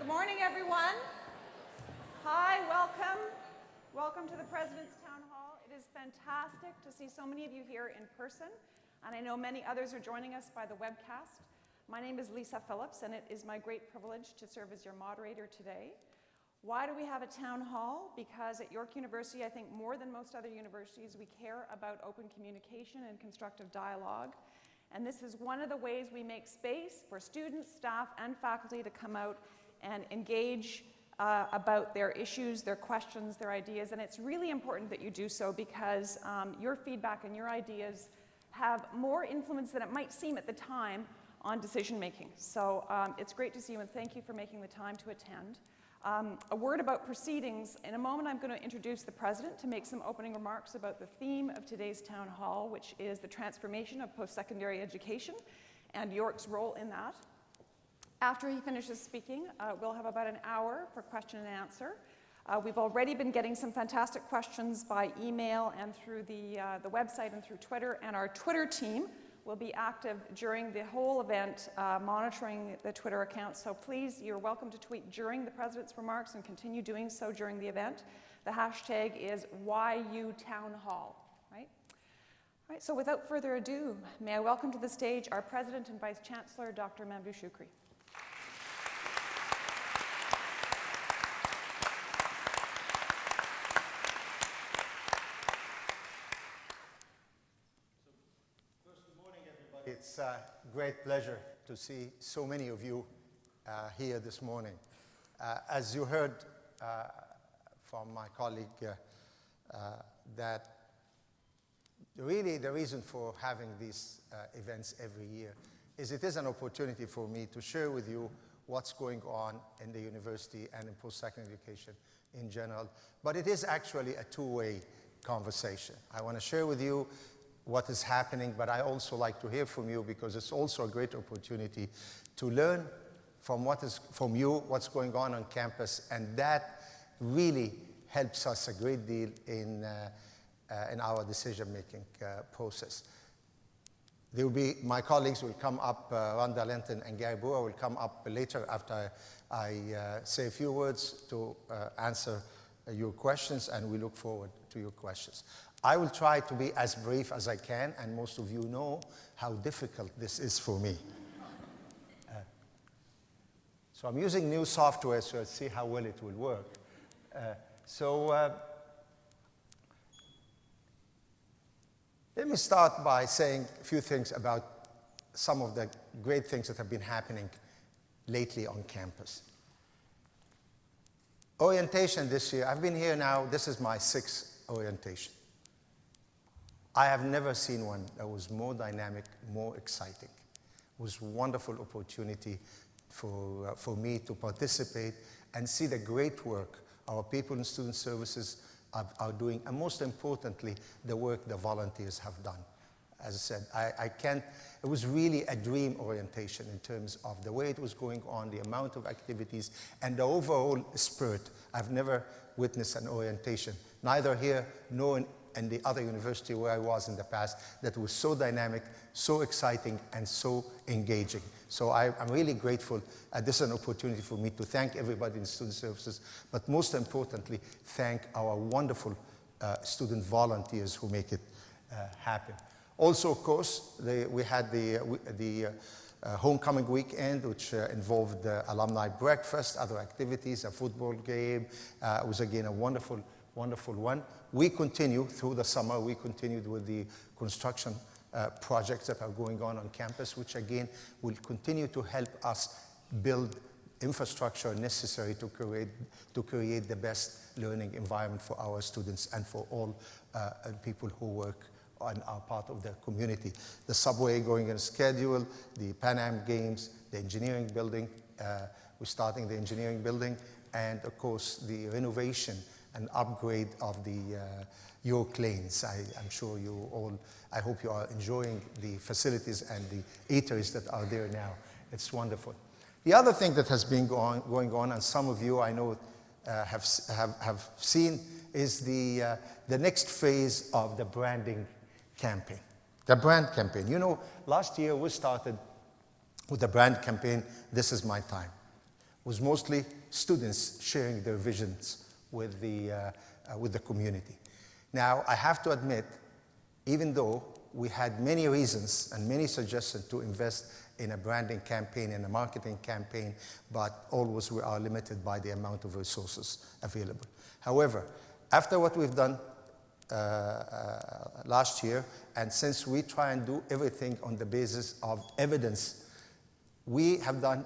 Good morning, everyone. Hi, welcome. Welcome to the President's Town Hall. It is fantastic to see so many of you here in person, and I know many others are joining us by the webcast. My name is Lisa Phillips, and it is my great privilege to serve as your moderator today. Why do we have a town hall? Because at York University, I think more than most other universities, we care about open communication and constructive dialogue. And this is one of the ways we make space for students, staff, and faculty to come out and engage about their issues, their questions, their ideas. And it's really important that you do so because your feedback and your ideas have more influence than it might seem at the time on decision making. So it's great to see you, and thank you for making the time to attend. A word about proceedings. In a moment, I'm going to introduce the President to make some opening remarks about the theme of today's town hall, which is the transformation of post-secondary education and York's role in that. After he finishes speaking, we'll have about an hour for question and answer. We've already been getting some fantastic questions by email and through the website and through Twitter, and our Twitter team will be active during the whole event, monitoring the Twitter account. So please, you're welcome to tweet during the President's remarks and continue doing so during the event. The hashtag is YUTownHall, right? All right, so without further ado, may I welcome to the stage our President and Vice-Chancellor, Dr. Mamdouh Shoukri. It's a great pleasure to see so many of you here this morning. As you heard from my colleague, that really the reason for having these events every year is it is an opportunity for me to share with you what's going on in the university and in post-secondary education in general. But it is actually a two-way conversation. I want to share with you what is happening, but I also like to hear from you because it's also a great opportunity to learn from you what's going on campus, and that really helps us a great deal in our decision-making process. There will be, my colleagues will come up, Rhonda Linton and Gary Brewer will come up later after I say a few words to answer your questions, and we look forward to your questions. I will try to be as brief as I can, and most of you know how difficult this is for me. So I'm using new software, so let's see how well it will work. Let me start by saying a few things about some of the great things that have been happening lately on campus. Orientation this year, I've been here now, this is my 6th orientation. I have never seen one that was more dynamic, more exciting. It was a wonderful opportunity for me to participate and see the great work our people in student services are doing, and most importantly, the work the volunteers have done. As I said, it was really a dream orientation in terms of the way it was going on, the amount of activities, and the overall spirit. I've never witnessed an orientation, neither here nor in the other university where I was in the past, that was so dynamic, so exciting, and so engaging. So I'm really grateful. This is an opportunity for me to thank everybody in student services, but most importantly, thank our wonderful student volunteers who make it happen. Also, of course, we had the homecoming weekend, which involved alumni breakfast, other activities, a football game. It was, again, a wonderful one. We continue through the summer. We continued with the construction projects that are going on campus, which again will continue to help us build infrastructure necessary to create the best learning environment for our students and for all people who work and are part of the community. The subway going on schedule, the Pan Am Games, the engineering building. We're starting the engineering building, and of course the renovation and upgrade of the York lanes. I'm sure you all, I hope you are enjoying the facilities and the eateries that are there now. It's wonderful. The other thing that has been going on, and some of you I know have seen, is the next phase of the branding campaign. The brand campaign. You know, last year we started with the brand campaign, This Is My Time. was mostly students sharing their visions with the community. Now, I have to admit, even though we had many reasons and many suggestions to invest in a branding campaign and a marketing campaign, but always we are limited by the amount of resources available. However, after what we've done last year, and since we try and do everything on the basis of evidence, we have done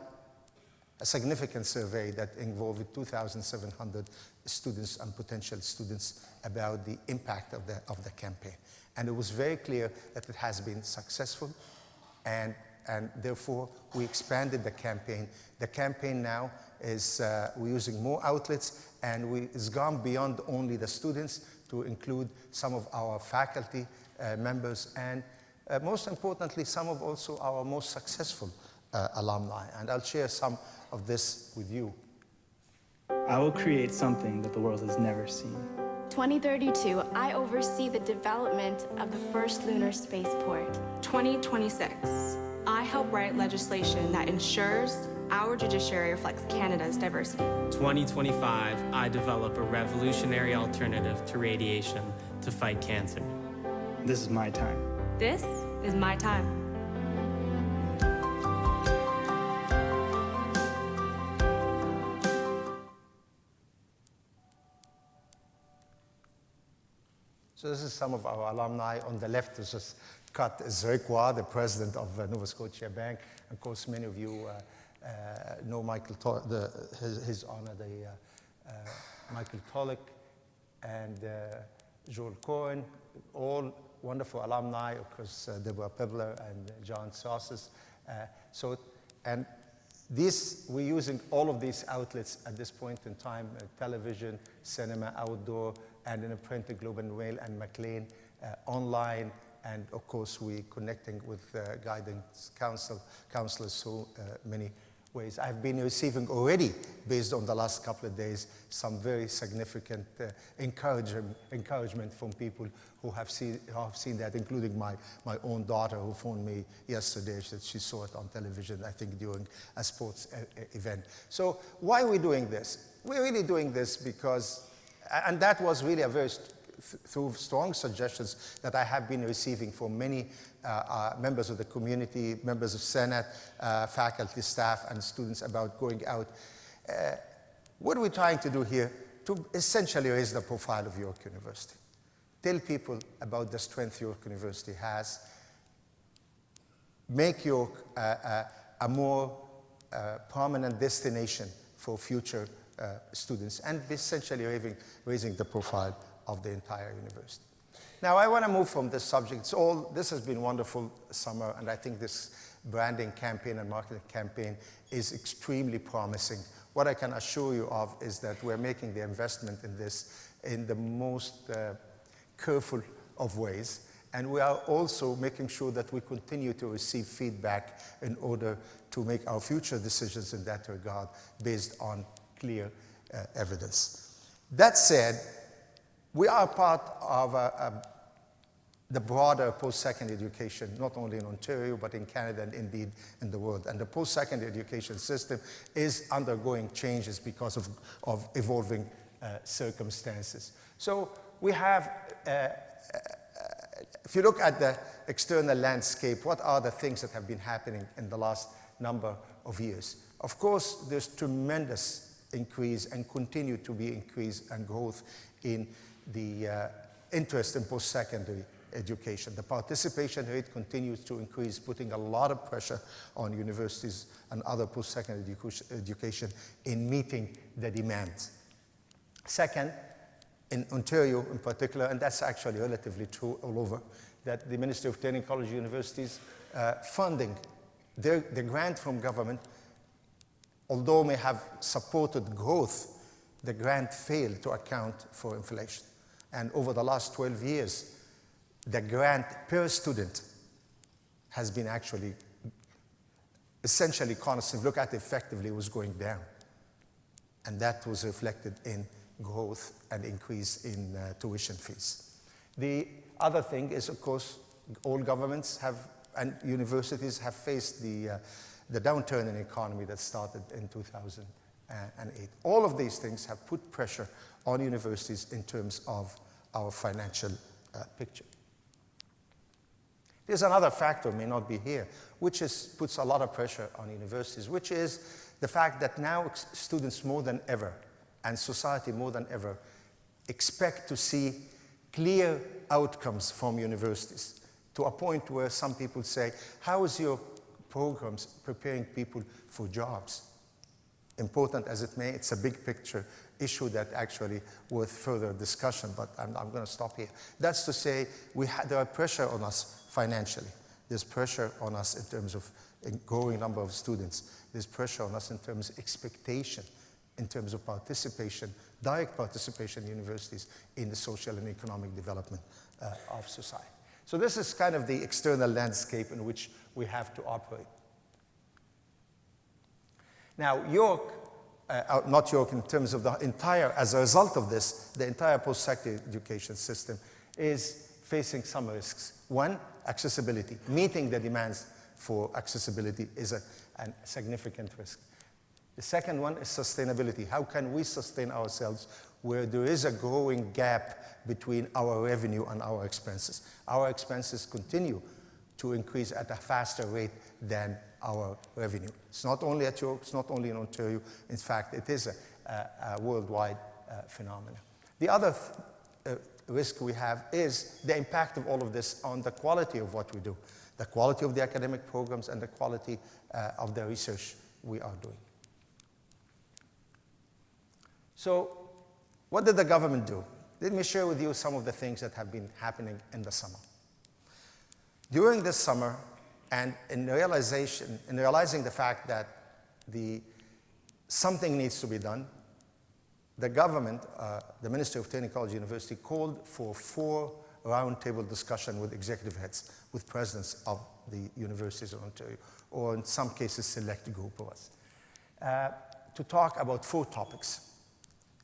a significant survey that involved 2,700 students and potential students about the impact of the campaign. And it was very clear that it has been successful, and therefore we expanded the campaign. The campaign now is, we're using more outlets, and it's gone beyond only the students to include some of our faculty members, and most importantly, some of also our most successful alumni. And I'll share some of this with you. I will create something that the world has never seen. 2032, I oversee the development of the first lunar spaceport. 2026, I help write legislation that ensures our judiciary reflects Canada's diversity. 2025, I develop a revolutionary alternative to radiation to fight cancer. This is my time. This is my time. So this is some of our alumni. On the left is just cut is Rick Waugh, the president of Nova Scotia Bank. Of course, many of you know Michael, his honor, Michael Tolick and Joel Cohen, all wonderful alumni. Of course, Deborah Pebler and John Sauces. And we're using all of these outlets at this point in time: television, cinema, outdoor, and in a print, Globe and Mail and Maclean, online, and of course we're connecting with guidance counselors so many ways. I've been receiving already, based on the last couple of days, some very significant encouragement from people who have seen that, including my own daughter, who phoned me yesterday. She saw it on television, I think, during a sports event. So why are we doing this? We're really doing this because, and that was really a very through strong suggestions that I have been receiving from many members of the community, members of Senate, faculty, staff, and students about going out. What are we trying to do here? To essentially raise the profile of York University. Tell people about the strength York University has. Make York a more prominent destination for future students, and essentially raising the profile of the entire university. Now, I want to move from this subject. This has been a wonderful summer, and I think this branding campaign and marketing campaign is extremely promising. What I can assure you of is that we're making the investment in this in the most careful of ways, and we are also making sure that we continue to receive feedback in order to make our future decisions in that regard based on clear evidence. That said, we are part of the broader post-secondary education, not only in Ontario, but in Canada and indeed in the world. And the post-secondary education system is undergoing changes because of evolving circumstances. So we have, if you look at the external landscape, what are the things that have been happening in the last number of years? Of course, there's tremendous increase and continue to be increase and growth in the interest in post-secondary education. The participation rate continues to increase, putting a lot of pressure on universities and other post-secondary education in meeting the demands. Second, in Ontario in particular, and that's actually relatively true all over, that the Ministry of Training College Universities funding, the grant from government, although may have supported growth, the grant failed to account for inflation. And over the last 12 years, the grant per student has been actually essentially constant. Look at it effectively, it was going down. And that was reflected in growth and increase in tuition fees. The other thing is, of course, all governments have and universities have faced the downturn in the economy that started in 2008. and aid. All of these things have put pressure on universities in terms of our financial picture. There's another factor, may not be here, which puts a lot of pressure on universities, which is the fact that now students more than ever, and society more than ever, expect to see clear outcomes from universities, to a point where some people say, how is your programs preparing people for jobs? Important as it may, it's a big picture issue that actually worth further discussion, but I'm going to stop here. That's to say, there are pressure on us financially. There's pressure on us in terms of a growing number of students. There's pressure on us in terms of expectation, in terms of participation, direct participation in universities in the social and economic development of society. So this is kind of the external landscape in which we have to operate. Now, not York in terms of the entire, as a result of this, the entire post-secondary education system is facing some risks. One, accessibility. Meeting the demands for accessibility is a significant risk. The second one is sustainability. How can we sustain ourselves where there is a growing gap between our revenue and our expenses? Our expenses continue to increase at a faster rate than our revenue. It's not only at York, it's not only in Ontario. In fact, it is a worldwide phenomenon. The other risk we have is the impact of all of this on the quality of what we do, the quality of the academic programs and the quality of the research we are doing. So, what did the government do? Let me share with you some of the things that have been happening in the summer. During this summer, and in realizing the fact that something needs to be done, the government, the Ministry of Training College University, called for 4 roundtable discussions with executive heads, with presidents of the universities of Ontario, or in some cases, select group of us, to talk about 4 topics: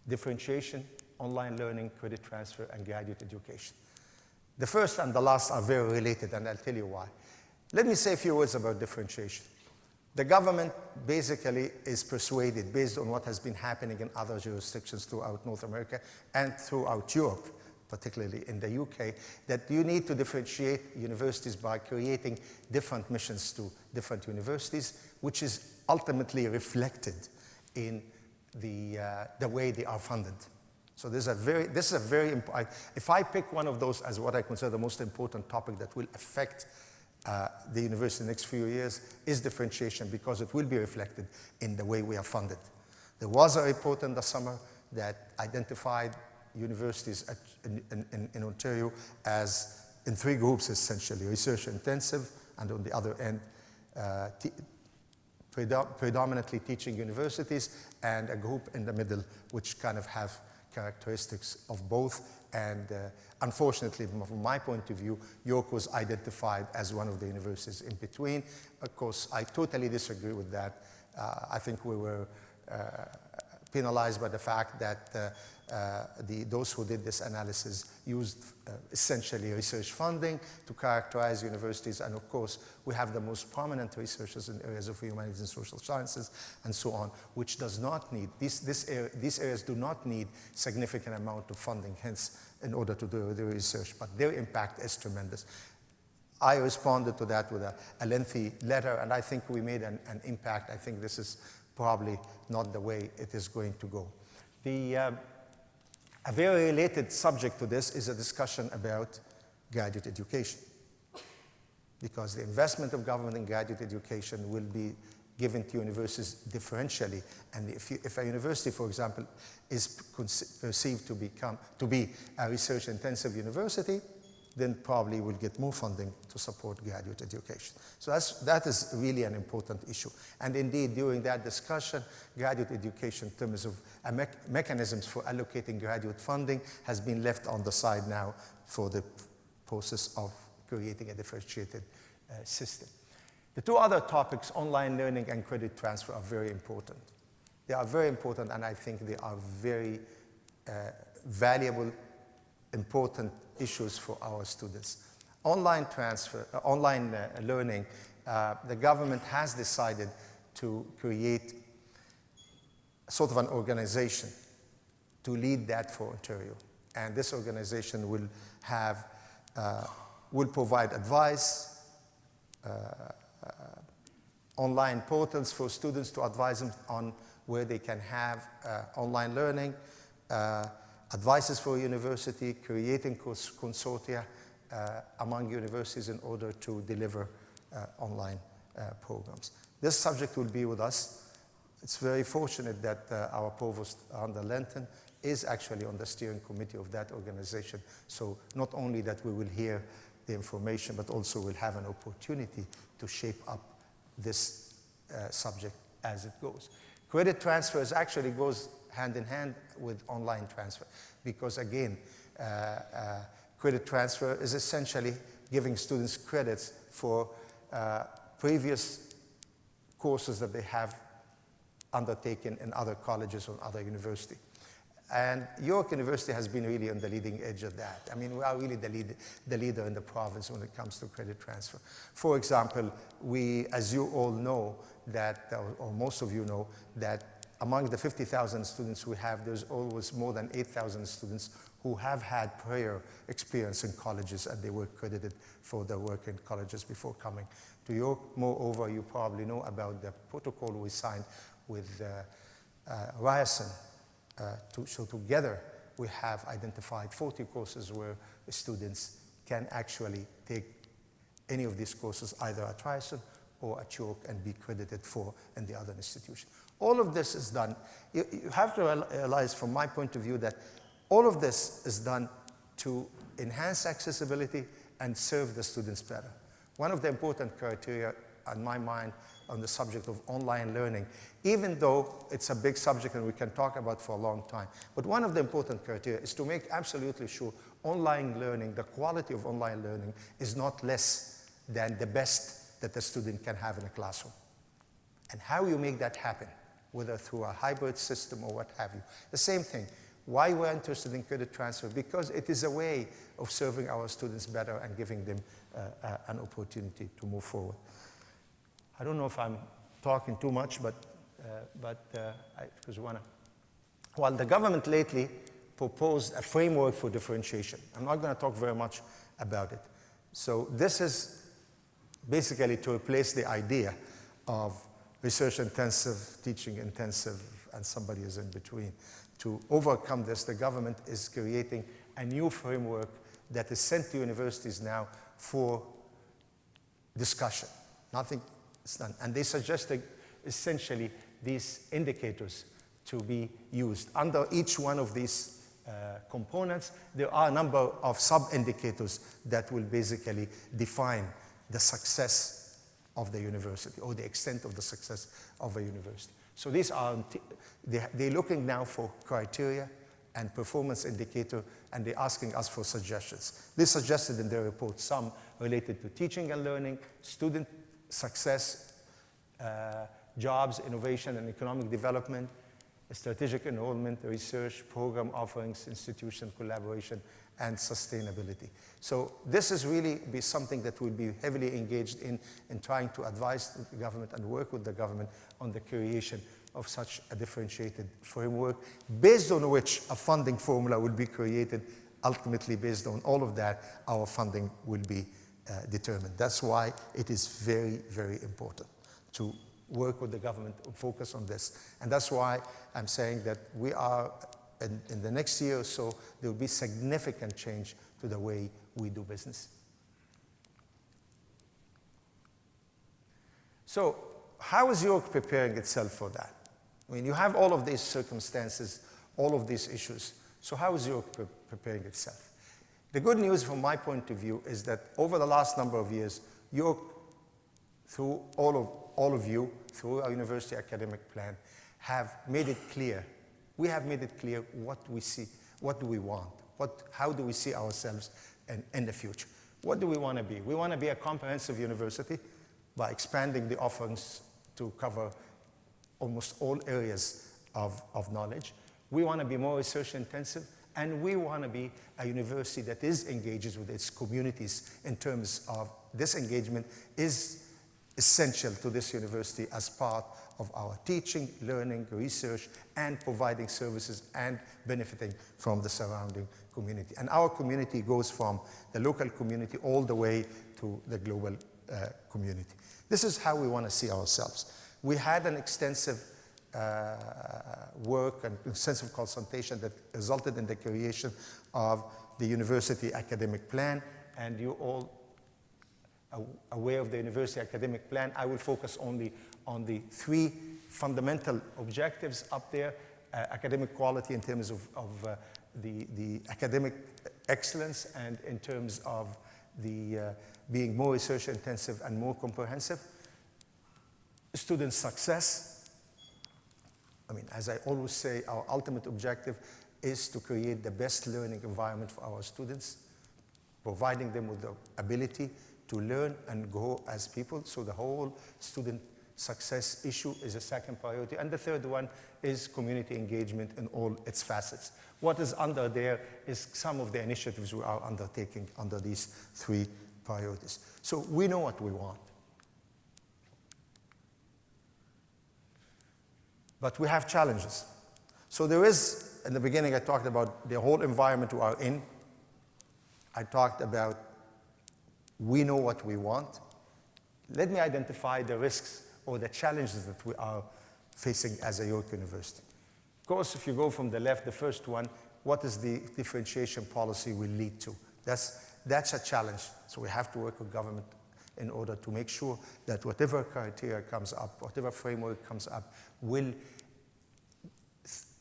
differentiation, online learning, credit transfer, and graduate education. The first and the last are very related, and I'll tell you why. Let me say a few words about differentiation. The government basically is persuaded, based on what has been happening in other jurisdictions throughout North America and throughout Europe, particularly in the UK, that you need to differentiate universities by creating different missions to different universities, which is ultimately reflected in the way they are funded. So this is a very important, if I pick one of those as what I consider the most important topic that will affect the university in the next few years, is differentiation, because it will be reflected in the way we are funded. There was a report in the summer that identified universities in Ontario as in 3 groups, essentially: research intensive, and on the other end, predominantly teaching universities, and a group in the middle which kind of have characteristics of both. And unfortunately, from my point of view, York was identified as one of the universities in between. Of course, I totally disagree with that. I think we were penalized by the fact that those who did this analysis used essentially research funding to characterize universities, and of course we have the most prominent researchers in areas of humanities and social sciences and so on, which does not need, these areas do not need significant amount of funding, hence, in order to do the research, but their impact is tremendous. I responded to that with a lengthy letter, and I think we made an impact. I think this is probably not the way it is going to go. A very related subject to this is a discussion about graduate education, because the investment of government in graduate education will be given to universities differentially. And if a university, for example, is perceived to be a research-intensive university, then probably will get more funding to support graduate education. So that is really an important issue. And indeed, during that discussion, graduate education in terms of mechanisms for allocating graduate funding has been left on the side now for the process of creating a differentiated system. The 2 other topics, online learning and credit transfer, are very important. They are very important, and I think they are very valuable, important issues for our students. Online learning, the government has decided to create sort of an organization to lead that for Ontario. And this organization will have, will provide advice, online portals for students to advise them on where they can have online learning, advices for university, creating consortia among universities in order to deliver online programs. This subject will be with us. It's very fortunate that our provost, Randa Lenton, is actually on the steering committee of that organization. So not only that we will hear the information, but also we'll have an opportunity to shape up this subject as it goes. Credit transfers actually goes hand in hand with online transfer because again, credit transfer is essentially giving students credits for previous courses that they have undertaken in other colleges or other universities. And York University has been really on the leading edge of that. I mean, we are really the leader in the province when it comes to credit transfer. For example, we, as you all know, that, or most of you know, that among the 50,000 students we have, there's always more than 8,000 students who have had prior experience in colleges and they were credited for their work in colleges before coming to York. Moreover, you probably know about the protocol we signed with Ryerson. So together, we have identified 40 courses where students can actually take any of these courses either at Ryerson or at York and be credited for in the other institution. All of this is done. You have to realize from my point of view that all of this is done to enhance accessibility and serve the students better. One of the important criteria in my mind on the subject of online learning, even though it's a big subject and we can talk about for a long time, but one of the important criteria is to make absolutely sure online learning, the quality of online learning is not less than the best that the student can have in a classroom. And how you make that happen, whether through a hybrid system or what have you. The same thing. Why we're interested in credit transfer? Because it is a way of serving our students better and giving them an opportunity to move forward. I don't know if I'm talking too much, because well, the government lately proposed a framework for differentiation. I'm not going to talk very much about it. So this is basically to replace the idea of research-intensive, teaching-intensive, and somebody is in between. To overcome this, the government is creating a new framework that is sent to universities now for discussion. Nothing is done. And they suggested essentially these indicators to be used. Under each one of these components, there are a number of sub-indicators that will basically define the success of the university or the extent of the success of a university. So these are, they're looking now for criteria and performance indicator, and they're asking us for suggestions. They suggested in their report some related to teaching and learning, student success, jobs, innovation and economic development, strategic enrollment, research, program offerings, institution collaboration, and sustainability. So this is really be something that we'll be heavily engaged in trying to advise the government and work with the government on the creation of such a differentiated framework, based on which a funding formula will be created. Ultimately, based on all of that, our funding will be determined. That's why it is very, very important to work with the government and focus on this. And that's why I'm saying that we are, in the next year or so, there will be significant change to the way we do business. So how is York preparing itself for that? I mean, you have all of these circumstances, all of these issues. So how is York preparing itself? The good news from my point of view is that over the last number of years, York, through all of you, through our university academic plan, have made it clear. We have made it clear what we see, what do we want, how do we see ourselves in the future. What do we want to be? We want to be a comprehensive university by expanding the offerings to cover almost all areas of knowledge. We want to be more research intensive, and we want to be a university that is engaged with its communities in terms of this engagement is essential to this university as part of our teaching, learning, research, and providing services and benefiting from the surrounding community. And our community goes from the local community all the way to the global community. This is how we want to see ourselves. We had an extensive work and extensive consultation that resulted in the creation of the university academic plan, and you all aware of the university academic plan. I will focus only on the 3 fundamental objectives up there: academic quality in terms of the academic excellence, and in terms of the being more research intensive and more comprehensive. Student success. I mean, as I always say, our ultimate objective is to create the best learning environment for our students, providing them with the ability to learn and grow as people. So the whole student success issue is a second priority. And the third one is community engagement in all its facets. What is under there is some of the initiatives we are undertaking under these 3 priorities. So we know what we want. But we have challenges. So there is, in the beginning I talked about the whole environment we are in. I talked about we know what we want. Let me identify the risks or the challenges that we are facing as a York University. Of course, if you go from the left, the first one, what is the differentiation policy will lead to? That's a challenge. So we have to work with government in order to make sure that whatever criteria comes up, whatever framework comes up, will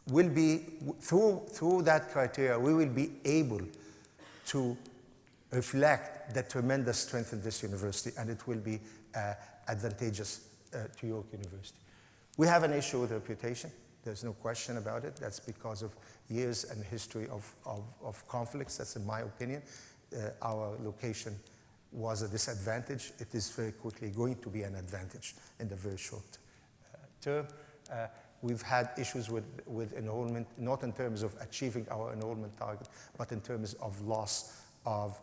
be, through that criteria, we will be able to reflect the tremendous strength in this university, and it will be advantageous to York University. We have an issue with reputation. There's no question about it. That's because of years and history of conflicts. That's in my opinion. Our location was a disadvantage. It is very quickly going to be an advantage in the very short term. We've had issues with enrollment, not in terms of achieving our enrollment target, but in terms of loss of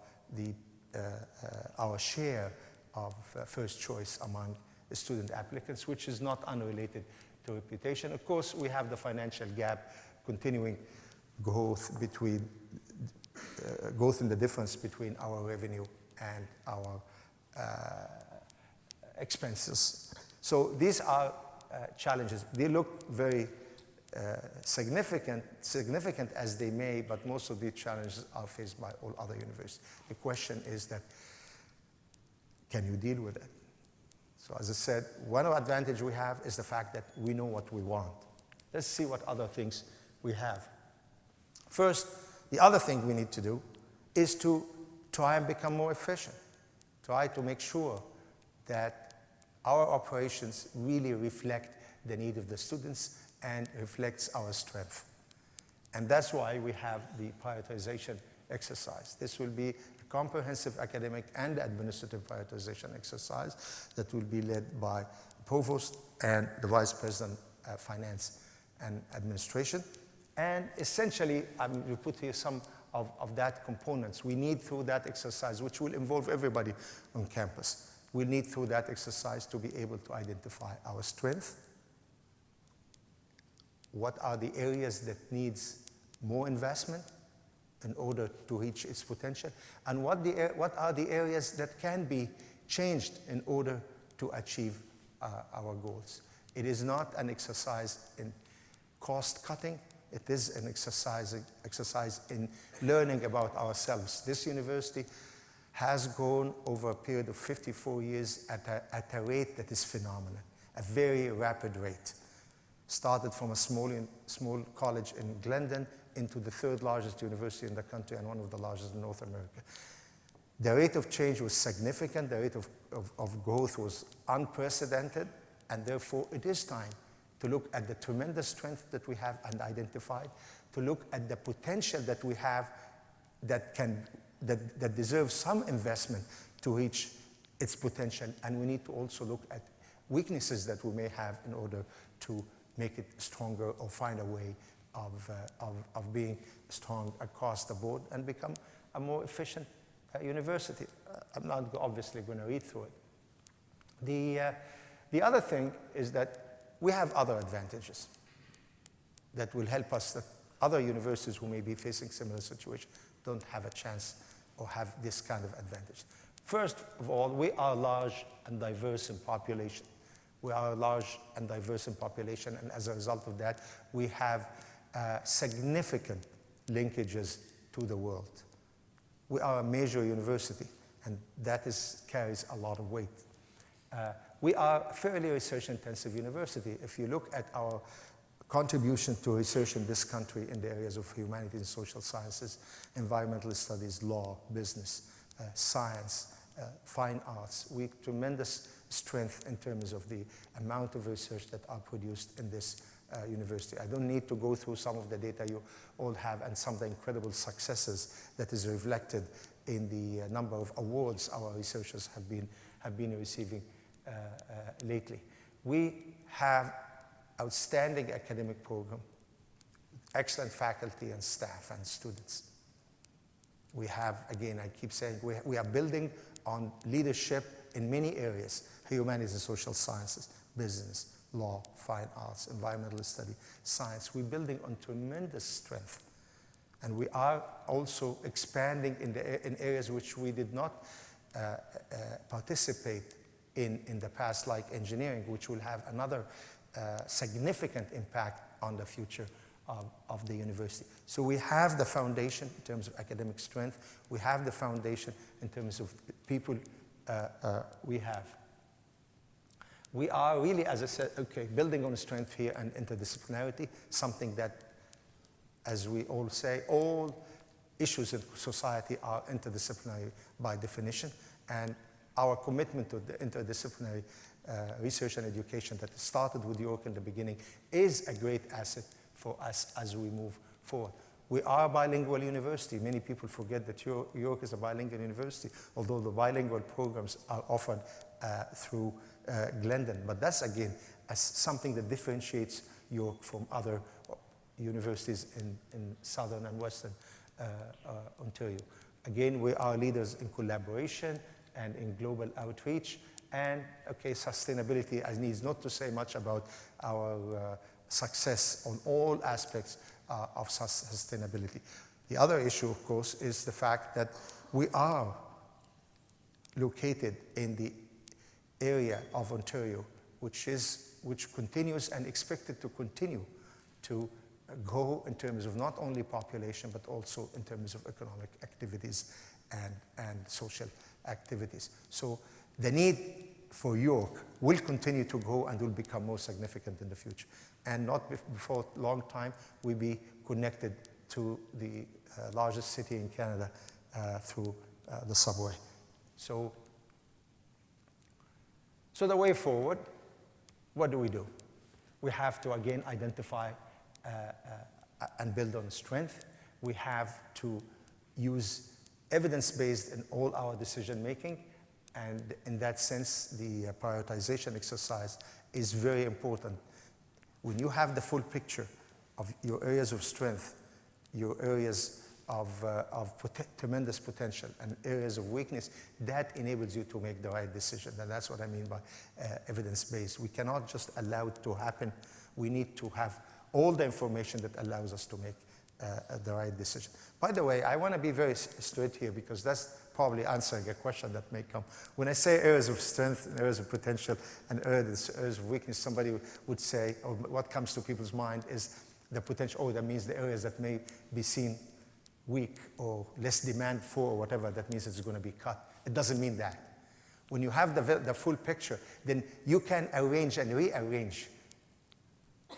our share of first choice among the student applicants, which is not unrelated to reputation. Of course, we have the financial gap, continuing growth in the difference between our revenue and our expenses. So these are challenges. They look very significant as they may, but most of these challenges are faced by all other universities. The question is that, can you deal with it? So as I said, one advantage we have is the fact that we know what we want. Let's see what other things we have. First, the other thing we need to do is to try and become more efficient. Try to make sure that our operations really reflect the need of the students and reflects our strength. And that's why we have the prioritization exercise. This will be a comprehensive academic and administrative prioritization exercise that will be led by the provost and the vice president of finance and administration. And essentially, we put here some of that components we need through that exercise, which will involve everybody on campus. We need through that exercise to be able to identify our strength. What are the areas that needs more investment in order to reach its potential? And what are the areas that can be changed in order to achieve our goals? It is not an exercise in cost cutting. It is an exercise in learning about ourselves. This university has grown over a period of 54 years at a rate that is phenomenal, a very rapid rate. Started from a small college in Glendon into the 3rd largest university in the country and one of the largest in North America. The rate of change was significant, the rate of growth was unprecedented, and therefore it is time to look at the tremendous strength that we have and identified, to look at the potential that we have that deserves some investment to reach its potential, and we need to also look at weaknesses that we may have in order to make it stronger or find a way of being strong across the board and become a more efficient university. I'm not obviously going to read through it. The other thing is that we have other advantages that will help us, that other universities who may be facing similar situations don't have a chance or have this kind of advantage. First of all, we are large and diverse in population. We are large and diverse in population, and as a result of that, we have significant linkages to the world. We are a major university, and that carries a lot of weight. We are a fairly research-intensive university. If you look at our contribution to research in this country in the areas of humanities and social sciences, environmental studies, law, business, science, fine arts, we have tremendous strength in terms of the amount of research that are produced in this university. I don't need to go through some of the data you all have and some of the incredible successes that is reflected in the number of awards our researchers have been receiving lately. We have outstanding academic program, excellent faculty and staff and students. We have, again, I keep saying, we are building on leadership in many areas: humanities and social sciences, business, law, fine arts, environmental study, science. We're building on tremendous strength. And we are also expanding in areas which we did not participate in the past, like engineering, which will have another significant impact on the future of the university. So we have the foundation in terms of academic strength. We have the foundation in terms of people we have. We are really, as I said, building on strength here and interdisciplinarity, something that, as we all say, all issues in society are interdisciplinary by definition, and our commitment to the interdisciplinary research and education that started with York in the beginning is a great asset for us as we move forward. We are a bilingual university. Many people forget that York is a bilingual university, although the bilingual programs are offered through Glendon. But that's, again, something that differentiates York from other universities in southern and western Ontario. Again, we are leaders in collaboration and in global outreach. And, sustainability, I need not to say much about our success on all aspects of sustainability. The other issue, of course, is the fact that we are located in the area of Ontario, which continues and expected to continue to grow in terms of not only population, but also in terms of economic activities and social activities. So the need for York will continue to grow and will become more significant in the future. And not before a long time, we'll be connected to the largest city in Canada through the subway. So the way forward, what do? We have to, again, identify and build on strength. We have to use evidence-based in all our decision-making. And in that sense, the prioritization exercise is very important. When you have the full picture of your areas of strength, your areas of tremendous potential, and areas of weakness, that enables you to make the right decision. And that's what I mean by evidence-based. We cannot just allow it to happen. We need to have all the information that allows us to make the right decision. By the way, I want to be very straight here, because that's probably answering a question that may come. When I say areas of strength, and areas of potential, and areas of weakness, somebody would say, or what comes to people's mind is the potential, that means the areas that may be seen weak or less demand for, or whatever, that means it's going to be cut. It doesn't mean that. When you have the full picture, then you can arrange and rearrange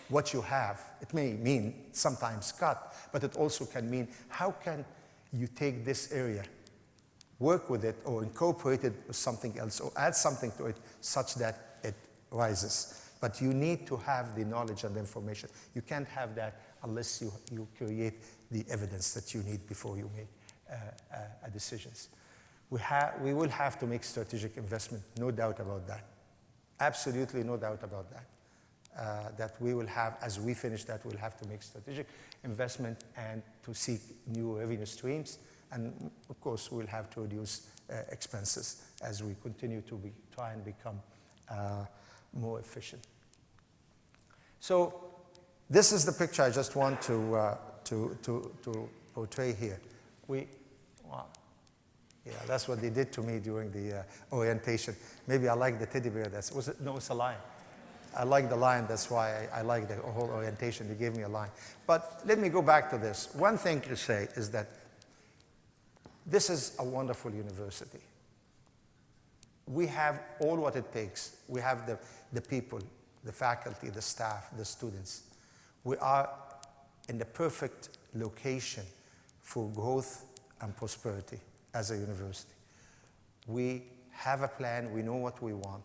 what you have. It may mean sometimes cut, but it also can mean how can you take this area, work with it, or incorporate it with something else, or add something to it such that it rises. But you need to have the knowledge and the information. You can't have that unless you create the evidence that you need before you make decisions. We will have to make strategic investment, no doubt about that. Absolutely no doubt about that. That we will have, as we finish that, we'll have to make strategic investment and to seek new revenue streams. And of course, we'll have to reduce expenses as we continue to try and become more efficient. So this is the picture I just want to portray here. Wow. Yeah, that's what they did to me during the orientation. Maybe I like the teddy bear. No, it's a lion. I like the lion. That's why I like the whole orientation. They gave me a lion. But let me go back to this. One thing to say is that this is a wonderful university. We have all what it takes. We have the people, the faculty, the staff, the students. We are in the perfect location for growth and prosperity as a university. We have a plan. We know what we want.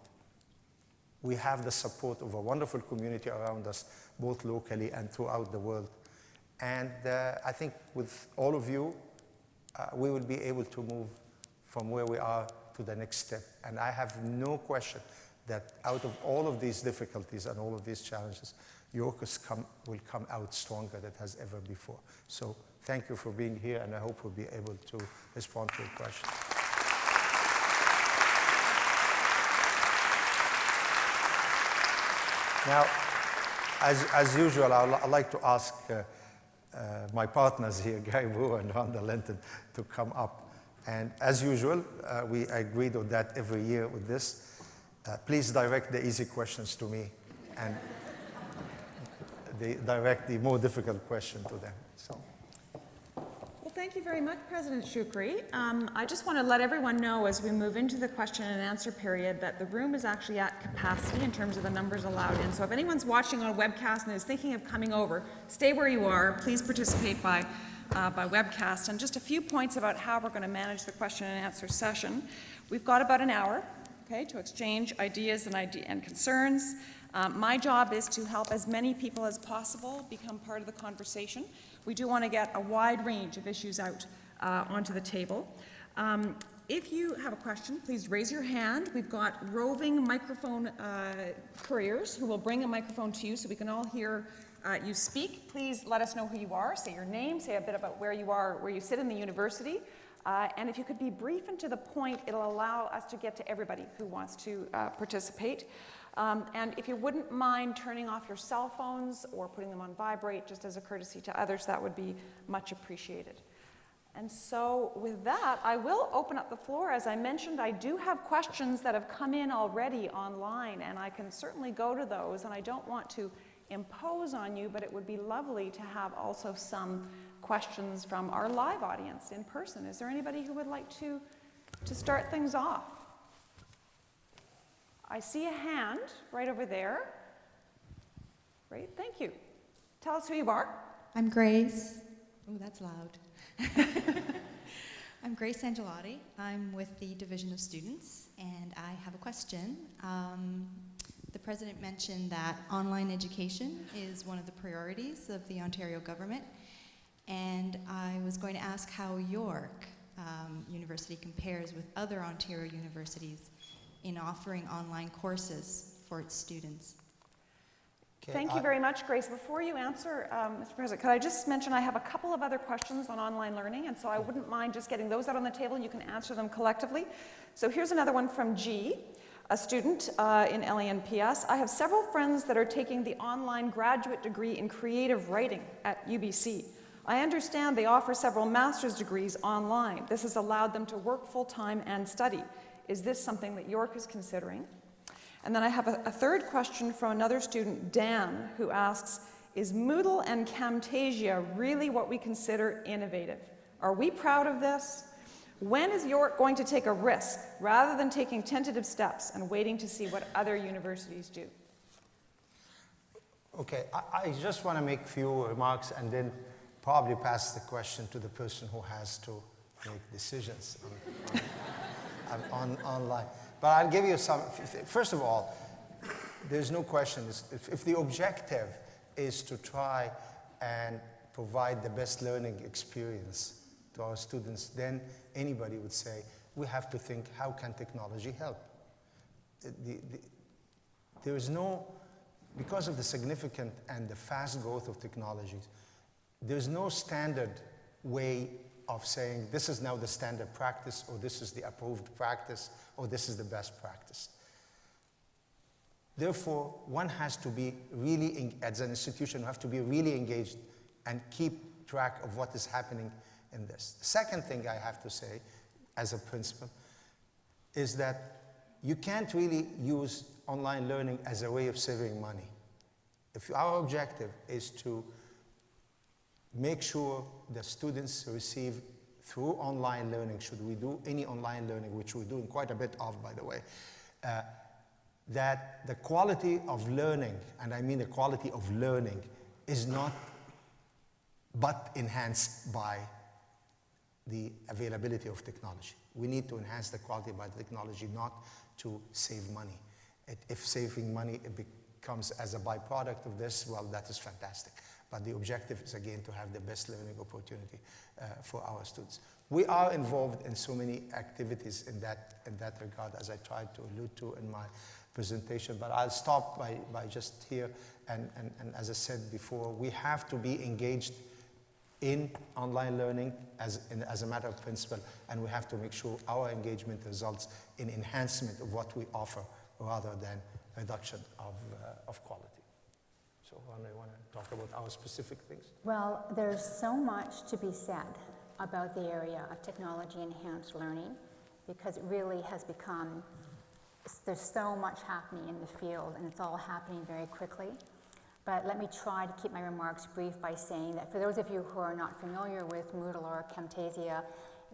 We have the support of a wonderful community around us, both locally and throughout the world. And I think with all of you, we will be able to move from where we are to the next step. And I have no question that out of all of these difficulties and all of these challenges, York will come out stronger than it has ever before. So thank you for being here, and I hope we'll be able to respond to your questions. Now, as usual, I'd like to ask my partners here, Gary Brewer and Rhonda Linton, to come up. And as usual, we agreed on that every year with this. Please direct the easy questions to me, and direct the more difficult question to them. So. Well, thank you very much, President Shoukri. I just want to let everyone know as we move into the question and answer period that the room is actually at capacity in terms of the numbers allowed in. So if anyone's watching on a webcast and is thinking of coming over, stay where you are. Please participate by webcast. And just a few points about how we're going to manage the question and answer session. We've got about an hour, okay, to exchange ideas and concerns. My job is to help as many people as possible become part of the conversation. We do want to get a wide range of issues out onto the table. If you have a question, please raise your hand. We've got roving microphone couriers who will bring a microphone to you so we can all hear you speak. Please let us know who you are. Say your name, say a bit about where you are, where you sit in the university. And if you could be brief and to the point, it'll allow us to get to everybody who wants to participate. And if you wouldn't mind turning off your cell phones or putting them on vibrate, just as a courtesy to others, that would be much appreciated. And so with that, I will open up the floor. As I mentioned, I do have questions that have come in already online, and I can certainly go to those, and I don't want to impose on you, but it would be lovely to have also some questions from our live audience in person. Is there anybody who would like to start things off? I see a hand right over there. Great, thank you. Tell us who you are. I'm Grace. Oh, that's loud. I'm Grace Angelotti. I'm with the Division of Students, and I have a question. The President mentioned that online education is one of the priorities of the Ontario government, and I was going to ask how York University compares with other Ontario universities in offering online courses for its students. Okay, Thank you very much, Grace. Before you answer, Mr. President, could I just mention I have a couple of other questions on online learning, and so I wouldn't mind just getting those out on the table. You can answer them collectively. So here's another one from G, a student in LANPS. I have several friends that are taking the online graduate degree in creative writing at UBC. I understand they offer several master's degrees online. This has allowed them to work full-time and study. Is this something that York is considering? And then I have a third question from another student, Dan, who asks, is Moodle and Camtasia really what we consider innovative? Are we proud of this? When is York going to take a risk rather than taking tentative steps and waiting to see what other universities do? Okay, I just want to make a few remarks and then probably pass the question to the person who has to make decisions online. But I'll give you some. First of all, there's no question. If the objective is to try and provide the best learning experience to our students, then anybody would say, we have to think, how can technology help? There is no, because of the significant and the fast growth of technologies, there's no standard way of saying this is now the standard practice, or this is the approved practice, or this is the best practice. Therefore, one has to be really, as an institution, you have to be really engaged and keep track of what is happening in this. The second thing I have to say, as a principle, is that you can't really use online learning as a way of saving money. If our objective is to make sure that students receive through online learning, should we do any online learning, which we're doing quite a bit of, by the way, that the quality of learning, and I mean the quality of learning, is not but enhanced by the availability of technology. We need to enhance the quality by the technology, not to save money. If saving money becomes as a byproduct of this, well, that is fantastic. But the objective is, again, to have the best learning opportunity for our students. We are involved in so many activities in that regard, as I tried to allude to in my presentation, but I'll stop by just here, and as I said before, we have to be engaged in online learning as a matter of principle, and we have to make sure our engagement results in enhancement of what we offer rather than reduction of quality. So, Rana, you want to talk about our specific things? Well, there's so much to be said about the area of technology-enhanced learning, because it really has become, there's so much happening in the field, and it's all happening very quickly. But let me try to keep my remarks brief by saying that for those of you who are not familiar with Moodle or Camtasia,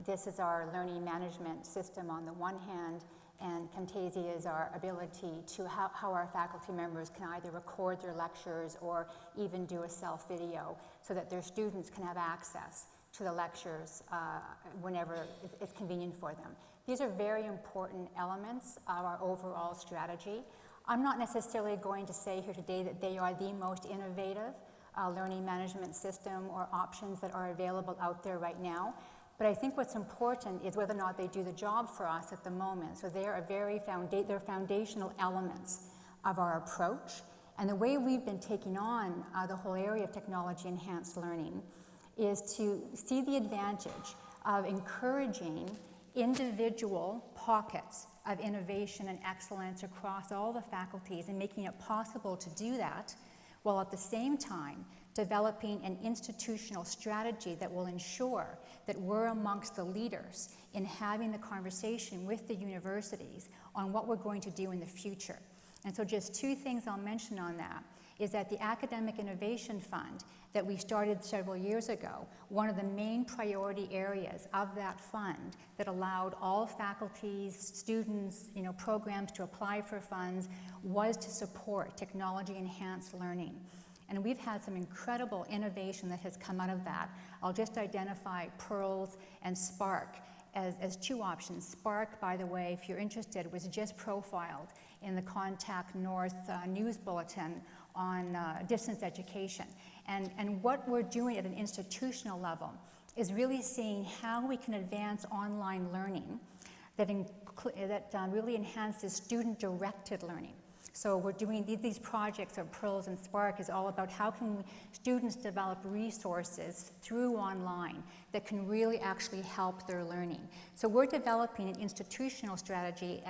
this is our learning management system on the one hand, and Camtasia is our ability to how our faculty members can either record their lectures or even do a self-video so that their students can have access to the lectures whenever it's convenient for them. These are very important elements of our overall strategy. I'm not necessarily going to say here today that they are the most innovative learning management system or options that are available out there right now. But I think what's important is whether or not they do the job for us at the moment. So they are they're foundational elements of our approach. And the way we've been taking on the whole area of technology-enhanced learning is to see the advantage of encouraging individual pockets of innovation and excellence across all the faculties and making it possible to do that, while at the same time developing an institutional strategy that will ensure that we're amongst the leaders in having the conversation with the universities on what we're going to do in the future. And so just two things I'll mention on that is that the Academic Innovation Fund that we started several years ago, one of the main priority areas of that fund that allowed all faculties, students, programs to apply for funds was to support technology-enhanced learning. And we've had some incredible innovation that has come out of that. I'll just identify Pearls and Spark as two options. Spark, by the way, if you're interested, was just profiled in the Contact North news bulletin on distance education. And what we're doing at an institutional level is really seeing how we can advance online learning that really enhances student-directed learning. So we're doing these projects of Pearls and Spark is all about how can students develop resources through online that can really actually help their learning. So we're developing an institutional strategy.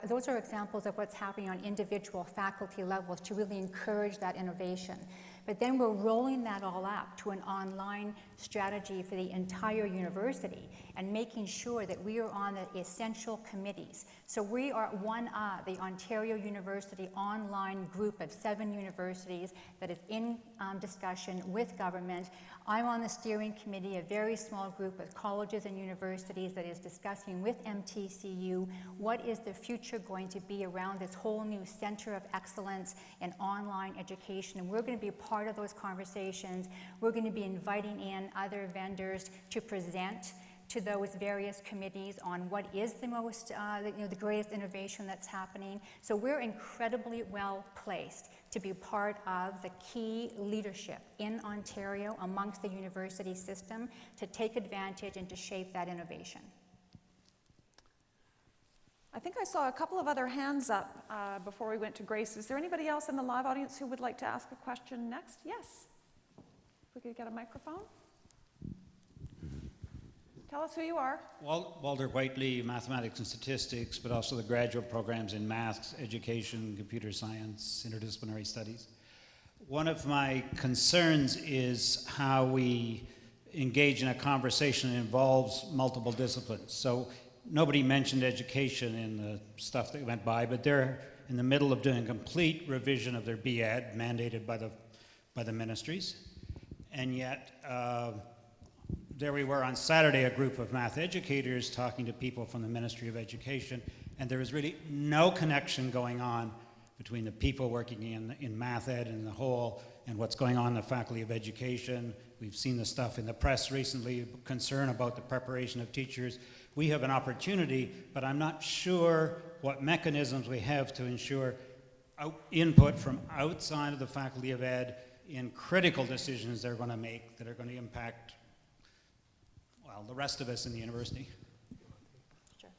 Those are examples of what's happening on individual faculty levels to really encourage that innovation. But then we're rolling that all up to an online strategy for the entire university and making sure that we are on the essential committees. So we are one of the Ontario University online group of 7 universities that is in discussion with government. I'm on the steering committee, a very small group of colleges and universities that is discussing with MTCU what is the future going to be around this whole new center of excellence in online education. And we're going to be part of those conversations. We're going to be inviting in other vendors to present to those various committees on what is the most, the greatest innovation that's happening. So we're incredibly well placed to be part of the key leadership in Ontario amongst the university system to take advantage and to shape that innovation. I think I saw a couple of other hands up before we went to Grace. Is there anybody else in the live audience who would like to ask a question next? Yes. If we could get a microphone. Tell us who you are. Walter Whiteley, Mathematics and Statistics, but also the graduate programs in math, education, computer science, interdisciplinary studies. One of my concerns is how we engage in a conversation that involves multiple disciplines. So nobody mentioned education in the stuff that went by, but they're in the middle of doing a complete revision of their BEd mandated by the ministries. And yet, there we were on Saturday, a group of math educators talking to people from the Ministry of Education, and there was really no connection going on between the people working in math ed and the whole and what's going on in the Faculty of Education. We've seen the stuff in the press recently, concern about the preparation of teachers. We have an opportunity, but I'm not sure what mechanisms we have to ensure input from outside of the Faculty of Ed in critical decisions they're going to make that are going to impact, well, the rest of us in the university. Sure.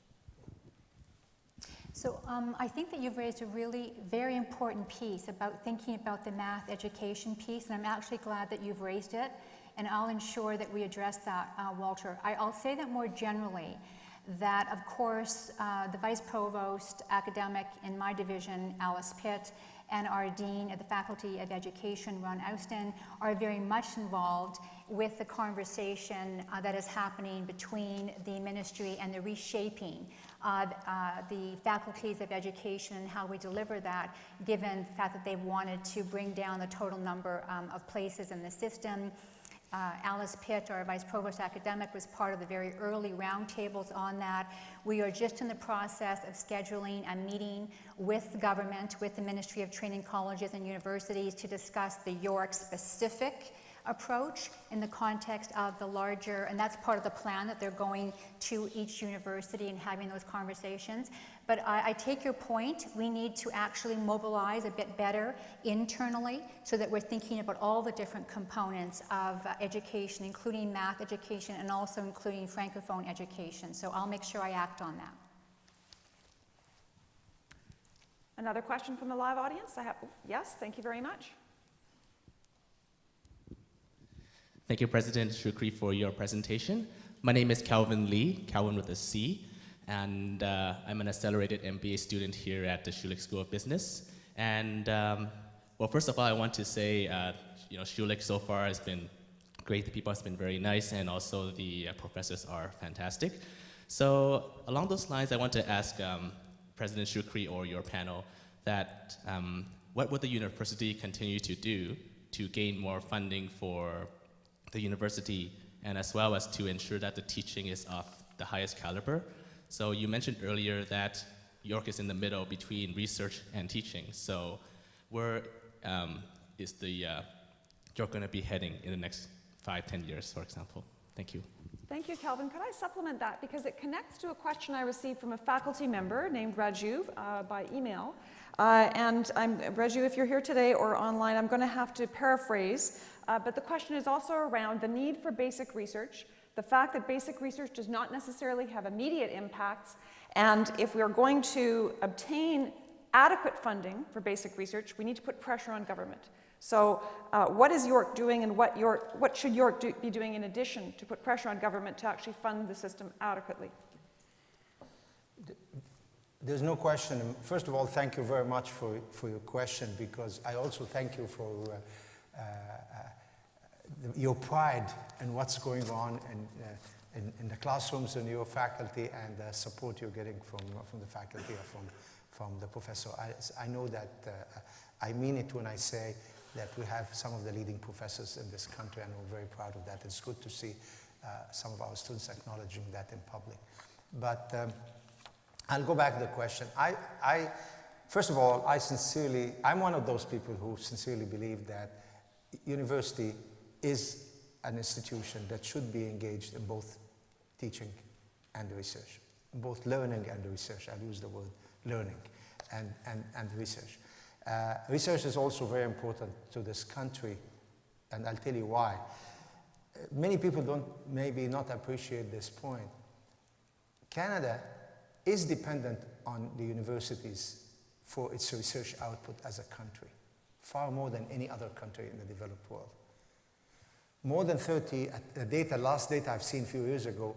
So I think that you've raised a really very important piece about thinking about the math education piece, and I'm actually glad that you've raised it, and I'll ensure that we address that, Walter. I'll say that more generally, that of course the Vice Provost academic in my division, Alice Pitt, and our Dean of the Faculty of Education, Ron Austin, are very much involved with the conversation that is happening between the ministry and the reshaping of the faculties of education and how we deliver that, given the fact that they wanted to bring down the total number of places in the system. Alice Pitt, our Vice Provost Academic, was part of the very early roundtables on that. We are just in the process of scheduling a meeting with the government, with the Ministry of Training Colleges and Universities, to discuss the York-specific approach in the context of the larger, and that's part of the plan that they're going to each university and having those conversations. But I take your point. We need to actually mobilize a bit better internally so that we're thinking about all the different components of education, including math education and also including Francophone education. So I'll make sure I act on that. Another question from the live audience? Yes, thank you very much. Thank you, President Shoukri, for your presentation. My name is Calvin Lee, Calvin with a C, and I'm an accelerated MBA student here at the Schulich School of Business. And well, first of all, I want to say, Schulich so far has been great. The people have been very nice, and also the professors are fantastic. So along those lines, I want to ask President Shoukri or your panel that what would the university continue to do to gain more funding for the university, and as well as to ensure that the teaching is of the highest caliber? So you mentioned earlier that York is in the middle between research and teaching. So where is the York going to be heading in the next 5-10 years, for example? Thank you. Thank you, Kelvin. Could I supplement that? Because it connects to a question I received from a faculty member named Raju by email. And Raju, if you're here today or online, I'm going to have to paraphrase. But the question is also around the need for basic research, the fact that basic research does not necessarily have immediate impacts, and if we are going to obtain adequate funding for basic research, we need to put pressure on government. So what is York doing, and what should York be doing in addition to put pressure on government to actually fund the system adequately? There's no question. First of all, thank you very much for your question, because I also thank you for your pride in what's going on in the classrooms and your faculty, and the support you're getting from the faculty or from the professor. I know that I mean it when I say that we have some of the leading professors in this country, and we're very proud of that. It's good to see some of our students acknowledging that in public. But I'll go back to the question. First of all, I'm one of those people who sincerely believe that university is an institution that should be engaged in both teaching and research, both learning and research. I'll use the word learning and research. Research is also very important to this country, and I'll tell you why. Many people don't maybe not appreciate this point. Canada is dependent on the universities for its research output as a country, far more than any other country in the developed world. More than 30, last data I've seen a few years ago,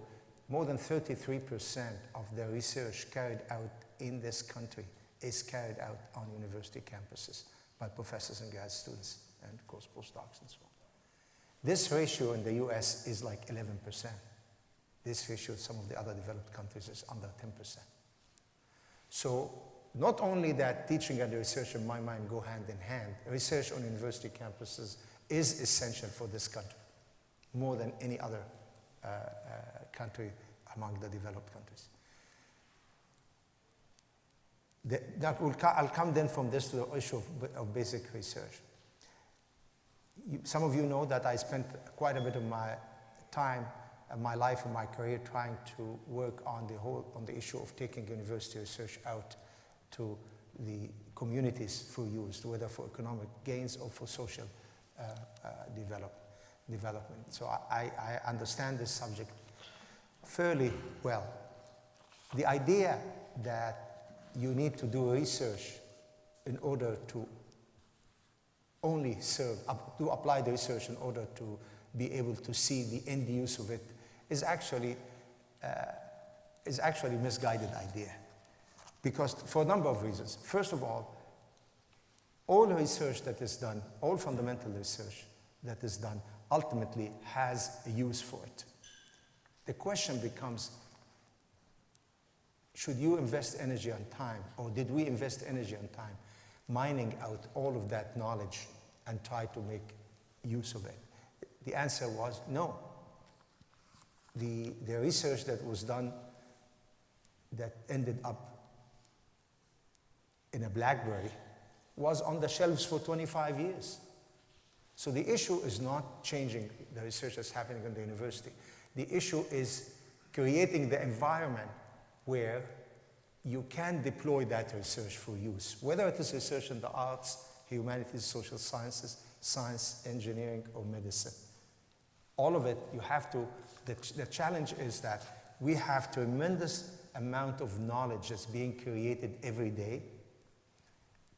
more than 33% of the research carried out in this country is carried out on university campuses by professors and grad students and, of course, postdocs and so on. This ratio in the US is like 11%. This ratio in some of the other developed countries is under 10%. So not only that teaching and research in my mind go hand in hand, research on university campuses is essential for this country, more than any other country among the developed countries. I'll come then from this to the issue of basic research. Some of you know that I spent quite a bit of my time, my life and my career trying to work on the issue of taking university research out to the communities for use, whether for economic gains or for social development. So I understand this subject fairly well. The idea that you need to do research in order to only to apply the research in order to be able to see the end use of it is actually a misguided idea. Because for a number of reasons. First of all research that is done, all fundamental research that is done ultimately has a use for it. The question becomes, should you invest energy and time, or did we invest energy and time mining out all of that knowledge and try to make use of it? The answer was no. The research that was done that ended up in a BlackBerry was on the shelves for 25 years. So the issue is not changing the research that's happening in the university. The issue is creating the environment where you can deploy that research for use, whether it is research in the arts, humanities, social sciences, science, engineering, or medicine. All of it, you have to, the challenge is that we have tremendous amount of knowledge that's being created every day,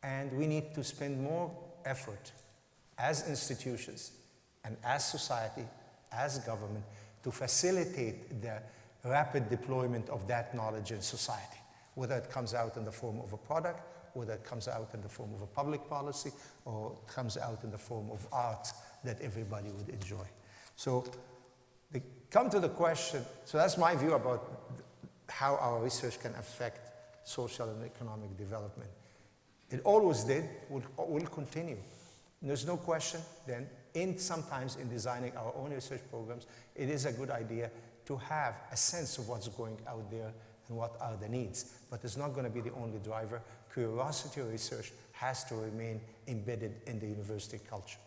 and we need to spend more effort as institutions and as society, as government, to facilitate the rapid deployment of that knowledge in society, whether it comes out in the form of a product, whether it comes out in the form of a public policy, or it comes out in the form of art that everybody would enjoy. So come to the question, so that's my view about how our research can affect social and economic development. It always did, will continue. There's no question then, sometimes in designing our own research programs, it is a good idea to have a sense of what's going out there and what are the needs. But it's not going to be the only driver. Curiosity research has to remain embedded in the university culture.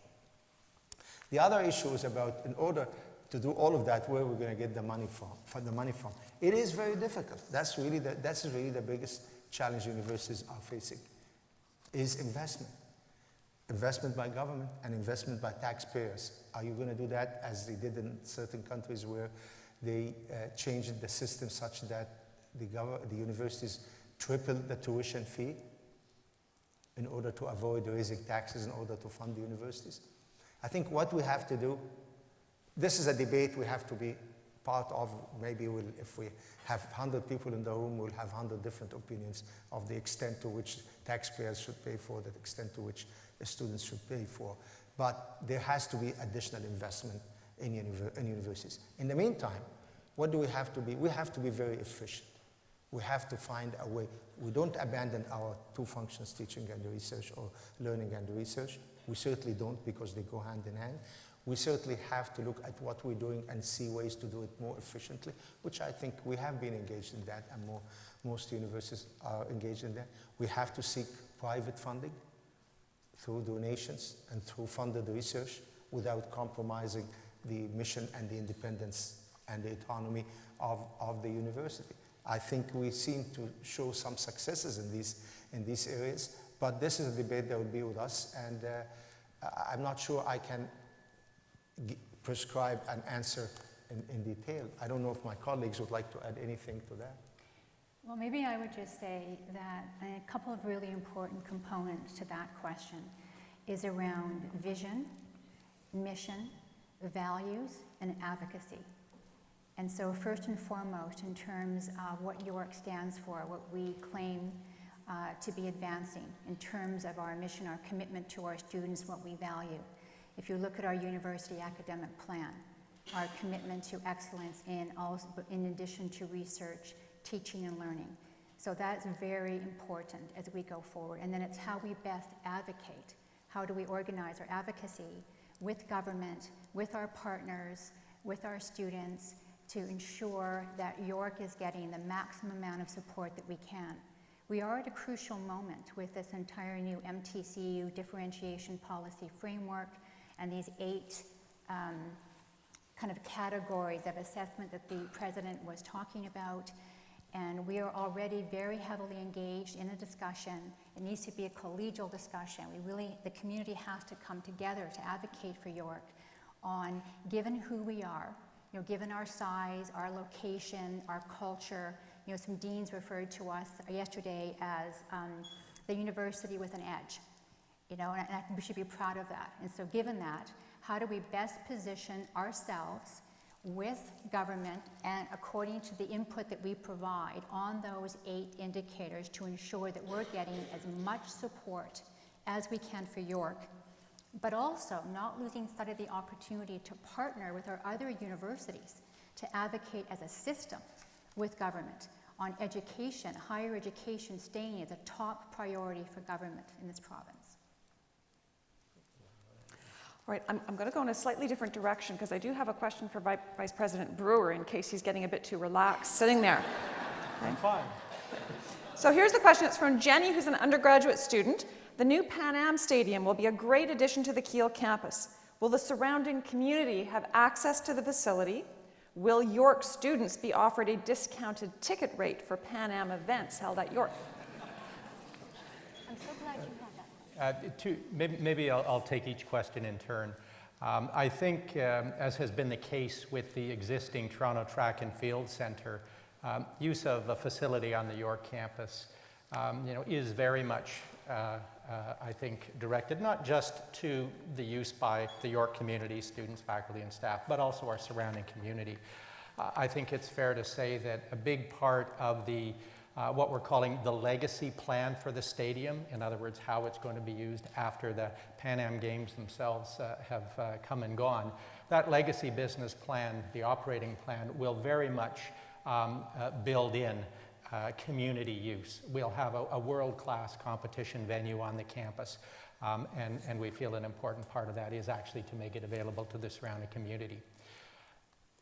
The other issue is about, in order to do all of that, where we're going to get the money from. It is very difficult. That's really the biggest challenge universities are facing, is investment. Investment by government and investment by taxpayers. Are you going to do that as they did in certain countries where they changed the system such that the universities tripled the tuition fee in order to avoid raising taxes in order to fund the universities? I think what we have to do, this is a debate we have to be part of. Maybe if we have 100 people in the room, we'll have 100 different opinions of the extent to which taxpayers should pay for, the extent to which students should pay for. But there has to be additional investment in universities. In the meantime, what do we have to be? We have to be very efficient. We have to find a way. We don't abandon our two functions, teaching and research, or learning and research. We certainly don't, because they go hand in hand. We certainly have to look at what we're doing and see ways to do it more efficiently, which I think we have been engaged in that, and most universities are engaged in that. We have to seek private funding through donations and through funded research without compromising the mission and the independence and the autonomy of the university. I think we seem to show some successes in these areas, but this is a debate that will be with us, and I'm not sure I can prescribe an answer in detail. I don't know if my colleagues would like to add anything to that. Well, maybe I would just say that a couple of really important components to that question is around vision, mission, values, and advocacy. And so first and foremost, in terms of what York stands for, what we claim to be advancing, in terms of our mission, our commitment to our students, what we value. If you look at our university academic plan, our commitment to excellence in addition to research, teaching and learning. So that's very important as we go forward. And then it's how we best advocate. How do we organize our advocacy with government, with our partners, with our students, to ensure that York is getting the maximum amount of support that we can. We are at a crucial moment with this entire new MTCU differentiation policy framework and these 8 kind of categories of assessment that the president was talking about. And we are already very heavily engaged in a discussion. It needs to be a collegial discussion. The community has to come together to advocate for York on, given who we are, given our size, our location, our culture. Some deans referred to us yesterday as the university with an edge, and I think we should be proud of that. And so given that, how do we best position ourselves with government and according to the input that we provide on those 8 indicators to ensure that we're getting as much support as we can for York, but also not losing sight of the opportunity to partner with our other universities to advocate as a system with government on education, higher education staying as a top priority for government in this province. All right, I'm going to go in a slightly different direction because I do have a question for Vice President Brewer in case he's getting a bit too relaxed sitting there. Okay. I'm fine. So here's the question. It's from Jenny, who's an undergraduate student. The new Pan Am Stadium will be a great addition to the Kiel campus. Will the surrounding community have access to the facility? Will York students be offered a discounted ticket rate for Pan Am events held at York? I'm so glad you had that. Maybe I'll take each question in turn. I think, as has been the case with the existing Toronto Track and Field Centre, use of a facility on the York campus, is very much, I think, directed not just to the use by the York community, students, faculty, and staff, but also our surrounding community. I think it's fair to say that a big part of the what we're calling the legacy plan for the stadium, in other words, how it's going to be used after the Pan Am Games themselves have come and gone. That legacy business plan, the operating plan, will very much build in community use. We'll have a world-class competition venue on the campus, and we feel an important part of that is actually to make it available to the surrounding community.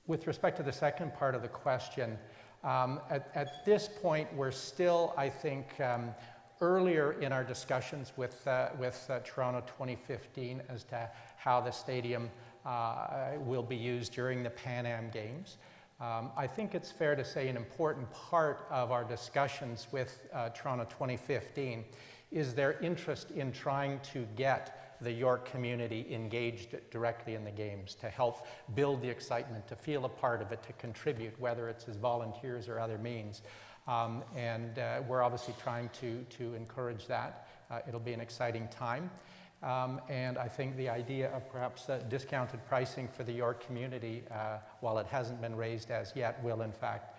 With respect to the second part of the question, at this point, we're still, I think, earlier in our discussions with Toronto 2015 as to how the stadium will be used during the Pan Am Games. I think it's fair to say an important part of our discussions with Toronto 2015 is their interest in trying to get the York community engaged directly in the Games, to help build the excitement, to feel a part of it, to contribute, whether it's as volunteers or other means. And we're obviously trying to encourage that. It'll be an exciting time. And I think the idea of perhaps discounted pricing for the York community, while it hasn't been raised as yet, will in fact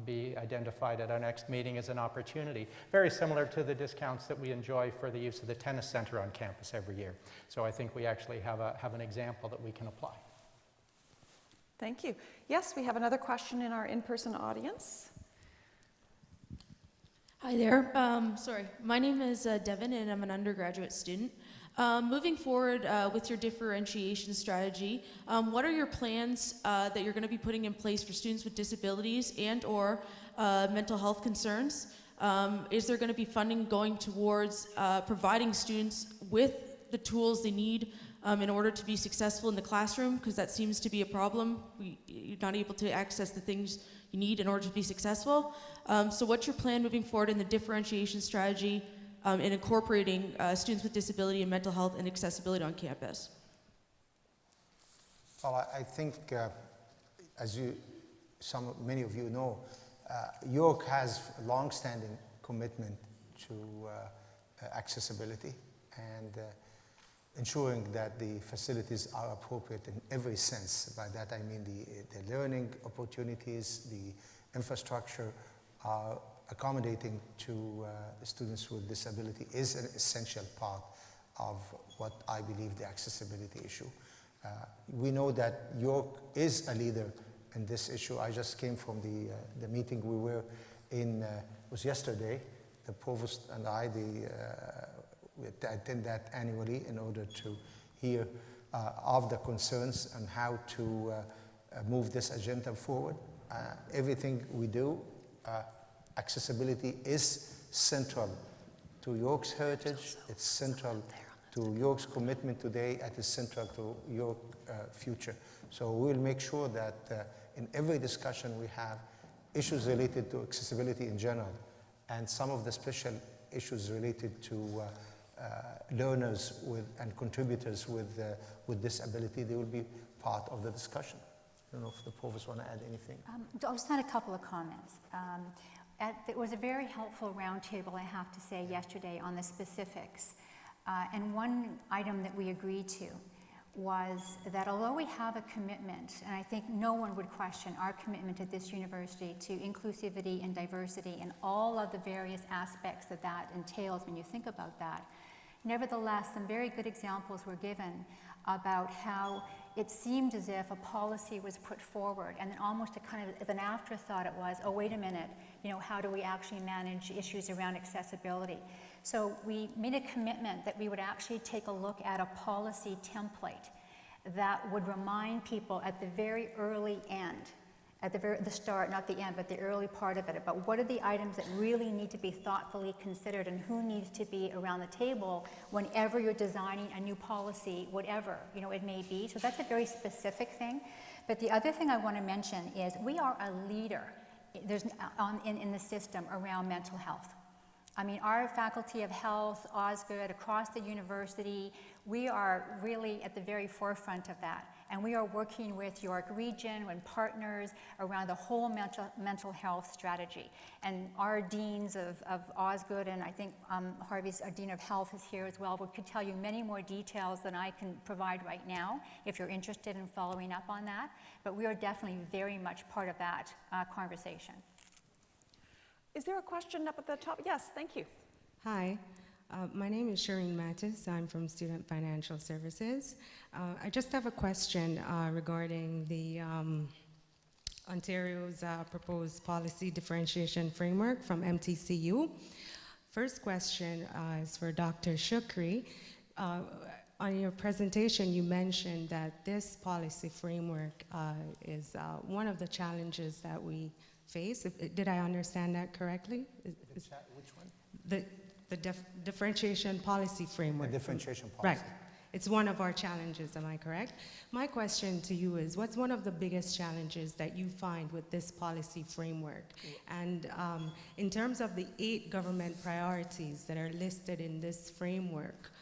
be identified at our next meeting as an opportunity. Very similar to the discounts that we enjoy for the use of the tennis center on campus every year. So I think we actually have an example that we can apply. Thank you. Yes, we have another question in our in-person audience. Hi there. Sorry, my name is Devin, and I'm an undergraduate student. Moving forward with your differentiation strategy, what are your plans that you're going to be putting in place for students with disabilities and/or mental health concerns? Is there going to be funding going towards providing students with the tools they need in order to be successful in the classroom? Because that seems to be a problem. You're not able to access the things you need in order to be successful. So what's your plan moving forward in the differentiation strategy in incorporating students with disability and mental health and accessibility on campus? Well, I think, as many of you know, York has a long-standing commitment to accessibility, and ensuring that the facilities are appropriate in every sense. By that I mean the learning opportunities, the infrastructure are accommodating to students with disability is an essential part of what I believe the accessibility issue. We know that York is a leader in this issue. I just came from the meeting we were in, it was yesterday. The provost and I, we attend that annually in order to hear of the concerns and how to move this agenda forward. Everything we do, accessibility is central to York's heritage. It's central to York's commitment today. It is central to York's future. So we'll make sure that in every discussion we have, issues related to accessibility in general, and some of the special issues related to learners and contributors with disability, they will be part of the discussion. I don't know if the provost want to add anything. I'll just add a couple of comments. It was a very helpful roundtable, I have to say, yesterday on the specifics. And one item that we agreed to was that although we have a commitment, and I think no one would question our commitment at this university to inclusivity and diversity and all of the various aspects that that entails when you think about that, nevertheless, some very good examples were given about how it seemed as if a policy was put forward and then almost a kind of as an afterthought it was, oh, wait a minute, how do we actually manage issues around accessibility? So we made a commitment that we would actually take a look at a policy template that would remind people at the very early end, at the start, not the end, but the early part of it, about what are the items that really need to be thoughtfully considered and who needs to be around the table whenever you're designing a new policy, whatever it may be. So that's a very specific thing. But the other thing I want to mention is we are a leader in the system around mental health. I mean, our Faculty of Health, Osgoode, across the university, we are really at the very forefront of that. And we are working with York Region and partners around the whole mental health strategy. And our deans of Osgoode, and I think Harvey's our Dean of Health is here as well, but could tell you many more details than I can provide right now if you're interested in following up on that. But we are definitely very much part of that conversation. Is there a question up at the top? Yes, thank you. Hi, my name is Shireen Mattis. I'm from Student Financial Services. I just have a question regarding the Ontario's proposed policy differentiation framework from MTCU. First question is for Dr. Shoukri. On your presentation, you mentioned that this policy framework is one of the challenges that we face. Did I understand that correctly? Which one? The differentiation policy framework. The differentiation policy. Right. It's one of our challenges, am I correct? My question to you is, what's one of the biggest challenges that you find with this policy framework? And in terms of the 8 government priorities that are listed in this framework,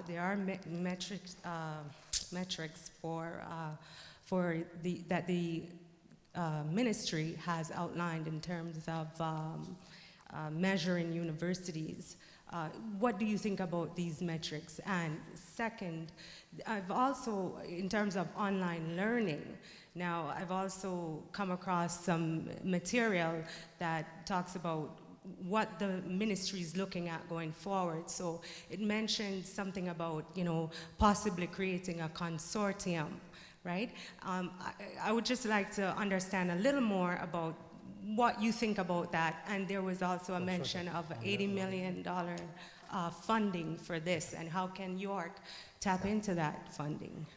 there are metrics that the ministry has outlined in terms of measuring universities. What do you think about these metrics? And second, I've also, in terms of online learning, now I've also come across some material that talks about what the ministry is looking at going forward. So it mentioned something about, possibly creating a consortium, right? I would just like to understand a little more about what you think about that. And there was also a mention of $80 million funding for this, and how can York tap into that funding?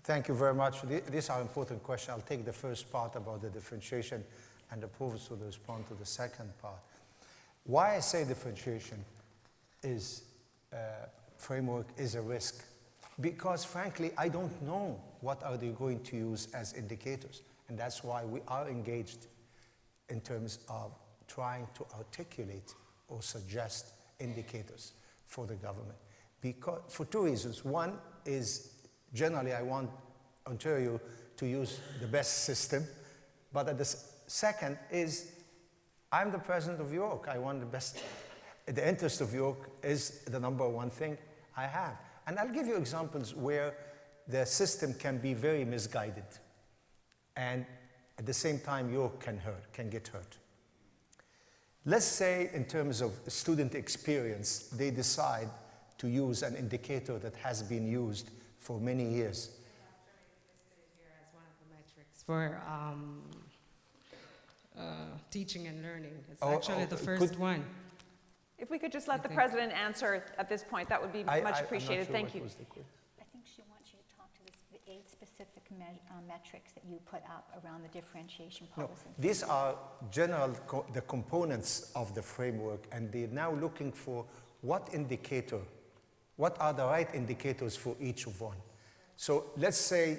Thank you very much. These are important questions. I'll take the first part about the differentiation, and the provost will respond to the second part. Why I say differentiation is framework is a risk, because frankly, I don't know what are they going to use as indicators. And that's why we are engaged in terms of trying to articulate or suggest indicators for the government. Because, for 2 reasons. One is, generally, I want Ontario to use the best system. But at the second is, I'm the president of York. I want the best. The interest of York is the number one thing. I have. And I'll give you examples where the system can be very misguided. And at the same time, York can get hurt. Let's say in terms of student experience, they decide to use an indicator that has been used for many years. As one of the metrics for teaching and learning. It's actually the first one. If we could just let the president answer at this point, that would be much appreciated. Thank you. I think she wants you to talk to the 8 specific metrics that you put up around the differentiation policy. No, these are general, the components of the framework, and they're now looking for what indicator, what are the right indicators for each of one. So let's say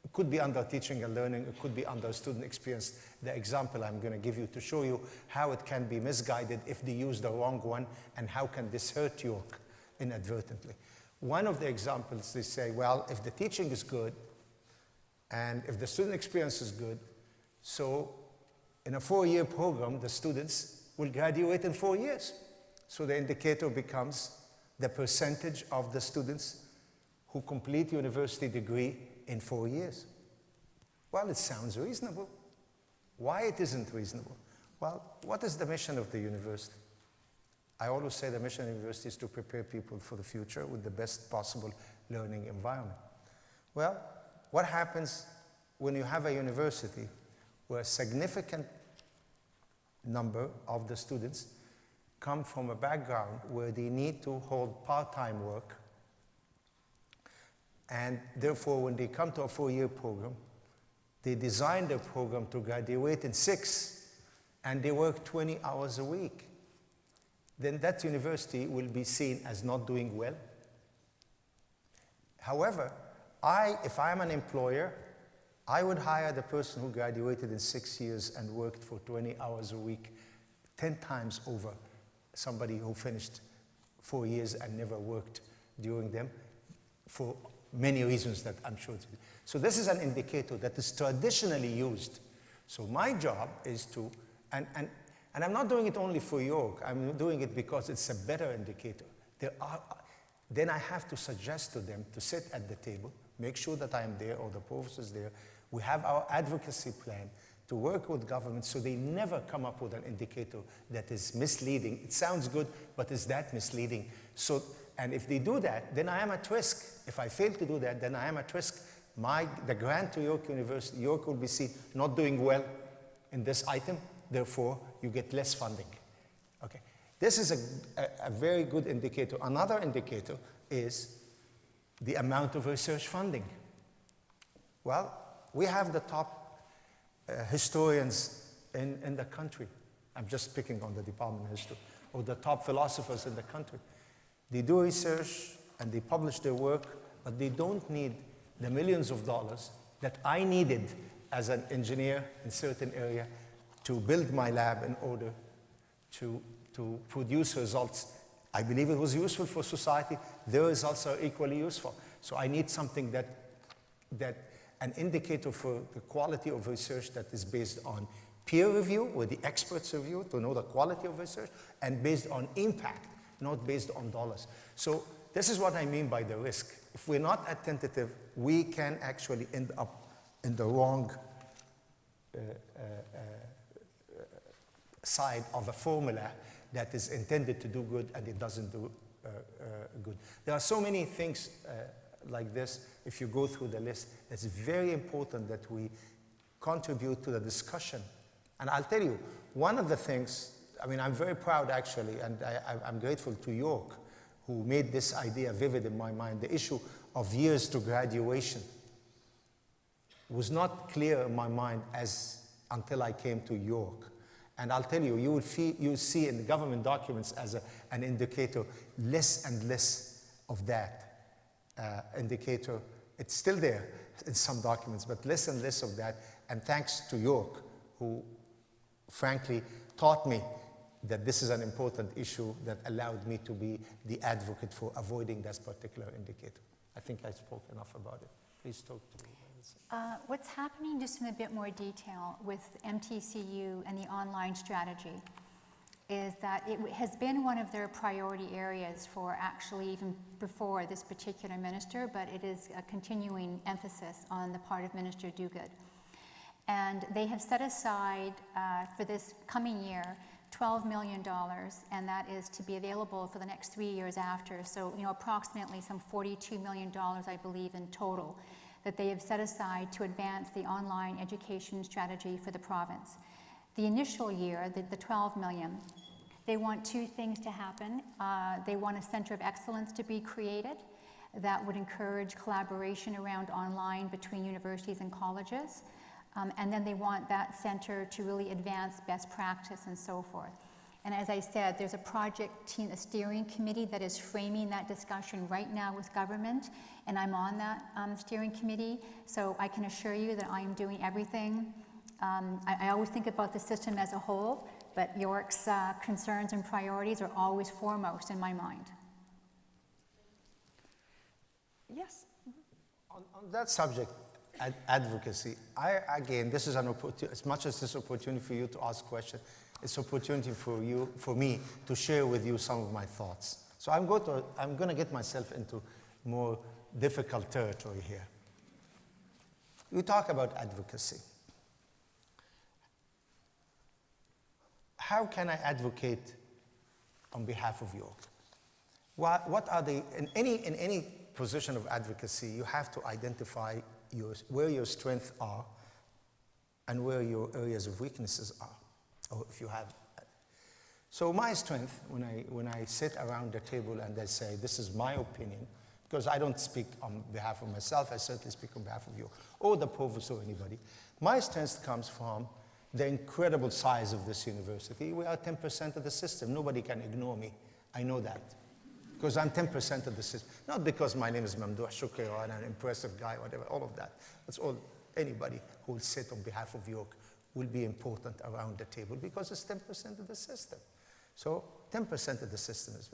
it could be under teaching and learning, it could be under student experience. The example I'm going to give you to show you how it can be misguided if they use the wrong one, and how can this hurt York inadvertently. One of the examples, they say, well, if the teaching is good, and if the student experience is good, so in a 4-year program, the students will graduate in 4 years. So the indicator becomes the percentage of the students who complete university degree in 4 years. Well, it sounds reasonable. Why it isn't reasonable? Well, what is the mission of the university? I always say the mission of the university is to prepare people for the future with the best possible learning environment. Well, what happens when you have a university where a significant number of the students come from a background where they need to hold part-time work, and therefore when they come to a 4-year program, they design their program to graduate in 6, and they work 20 hours a week. Then that university will be seen as not doing well. However, if I'm an employer, I would hire the person who graduated in 6 years and worked for 20 hours a week 10 times over somebody who finished 4 years and never worked during them, for many reasons that I'm sure. So this is an indicator that is traditionally used. So my job is to, and I'm not doing it only for York, I'm doing it because it's a better indicator. Then I have to suggest to them to sit at the table, make sure that I'm there or the professor's there. We have our advocacy plan to work with government so they never come up with an indicator that is misleading. It sounds good, but is that misleading? So, and if they do that, then I am at risk. If I fail to do that, then I am at risk. The grant to York University, York will be seen not doing well in this item, therefore you get less funding. Okay. This is a very good indicator. Another indicator is the amount of research funding. Well, we have the top historians in the country. I'm just picking on the Department of History, or the top philosophers in the country. They do research and they publish their work, but they don't need the millions of dollars that I needed as an engineer in certain area to build my lab in order to produce results. I believe it was useful for society. Their results are equally useful. So I need something that an indicator for the quality of research that is based on peer review, where the experts review to know the quality of research, and based on impact, not based on dollars. So this is what I mean by the risk. If we're not attentive, we can actually end up in the wrong side of a formula that is intended to do good and it doesn't do good. There are so many things like this. If you go through the list, it's very important that we contribute to the discussion. And I'll tell you, one of the things, I mean, I'm very proud actually, and I'm grateful to York, who made this idea vivid in my mind. The issue of years to graduation was not clear in my mind until I came to York. And I'll tell you, you'll see in the government documents as an indicator, less and less of that indicator. It's still there in some documents, but less and less of that. And thanks to York, who frankly taught me that this is an important issue that allowed me to be the advocate for avoiding that particular indicator. I think I spoke enough about it. Please talk to me. What's happening, just in a bit more detail, with MTCU and the online strategy? is that it has been one of their priority areas for actually even before this particular minister, but it is a continuing emphasis on the part of Minister Duguid. And they have set aside for this coming year $12 million, and that is to be available for the next 3 years after. So, approximately some $42 million, I believe, in total, that they have set aside to advance the online education strategy for the province. The initial year, the $12 million, they want two things to happen. They want a center of excellence to be created that would encourage collaboration around online between universities and colleges. And then they want that center to really advance best practice and so forth. And as I said, there's a project team, a steering committee that is framing that discussion right now with government, and I'm on that steering committee, so I can assure you that I am doing everything. I always think about the system as a whole, but York's concerns and priorities are always foremost in my mind. Yes. On that subject, advocacy, again, this is an opportunity, as much as this opportunity for you to ask questions, it's an opportunity for me to share with you some of my thoughts. So I'm going to get myself into more difficult territory here. You talk about advocacy. How can I advocate on behalf of York? What are the, in any position of advocacy, you have to identify where your strengths are and where your areas of weaknesses are, or if you have. So my strength, when I sit around the table and I say, this is my opinion, because I don't speak on behalf of myself, I certainly speak on behalf of you, or the provost or anybody, my strength comes from the incredible size of this university. We are 10% of the system. Nobody can ignore me. I know that. Because I'm 10% of the system. Not because my name is Mamdouh, Shoukri, or I'm an impressive guy, whatever, all of that. That's all. Anybody who will sit on behalf of York will be important around the table because it's 10% of the system. So 10% of the system is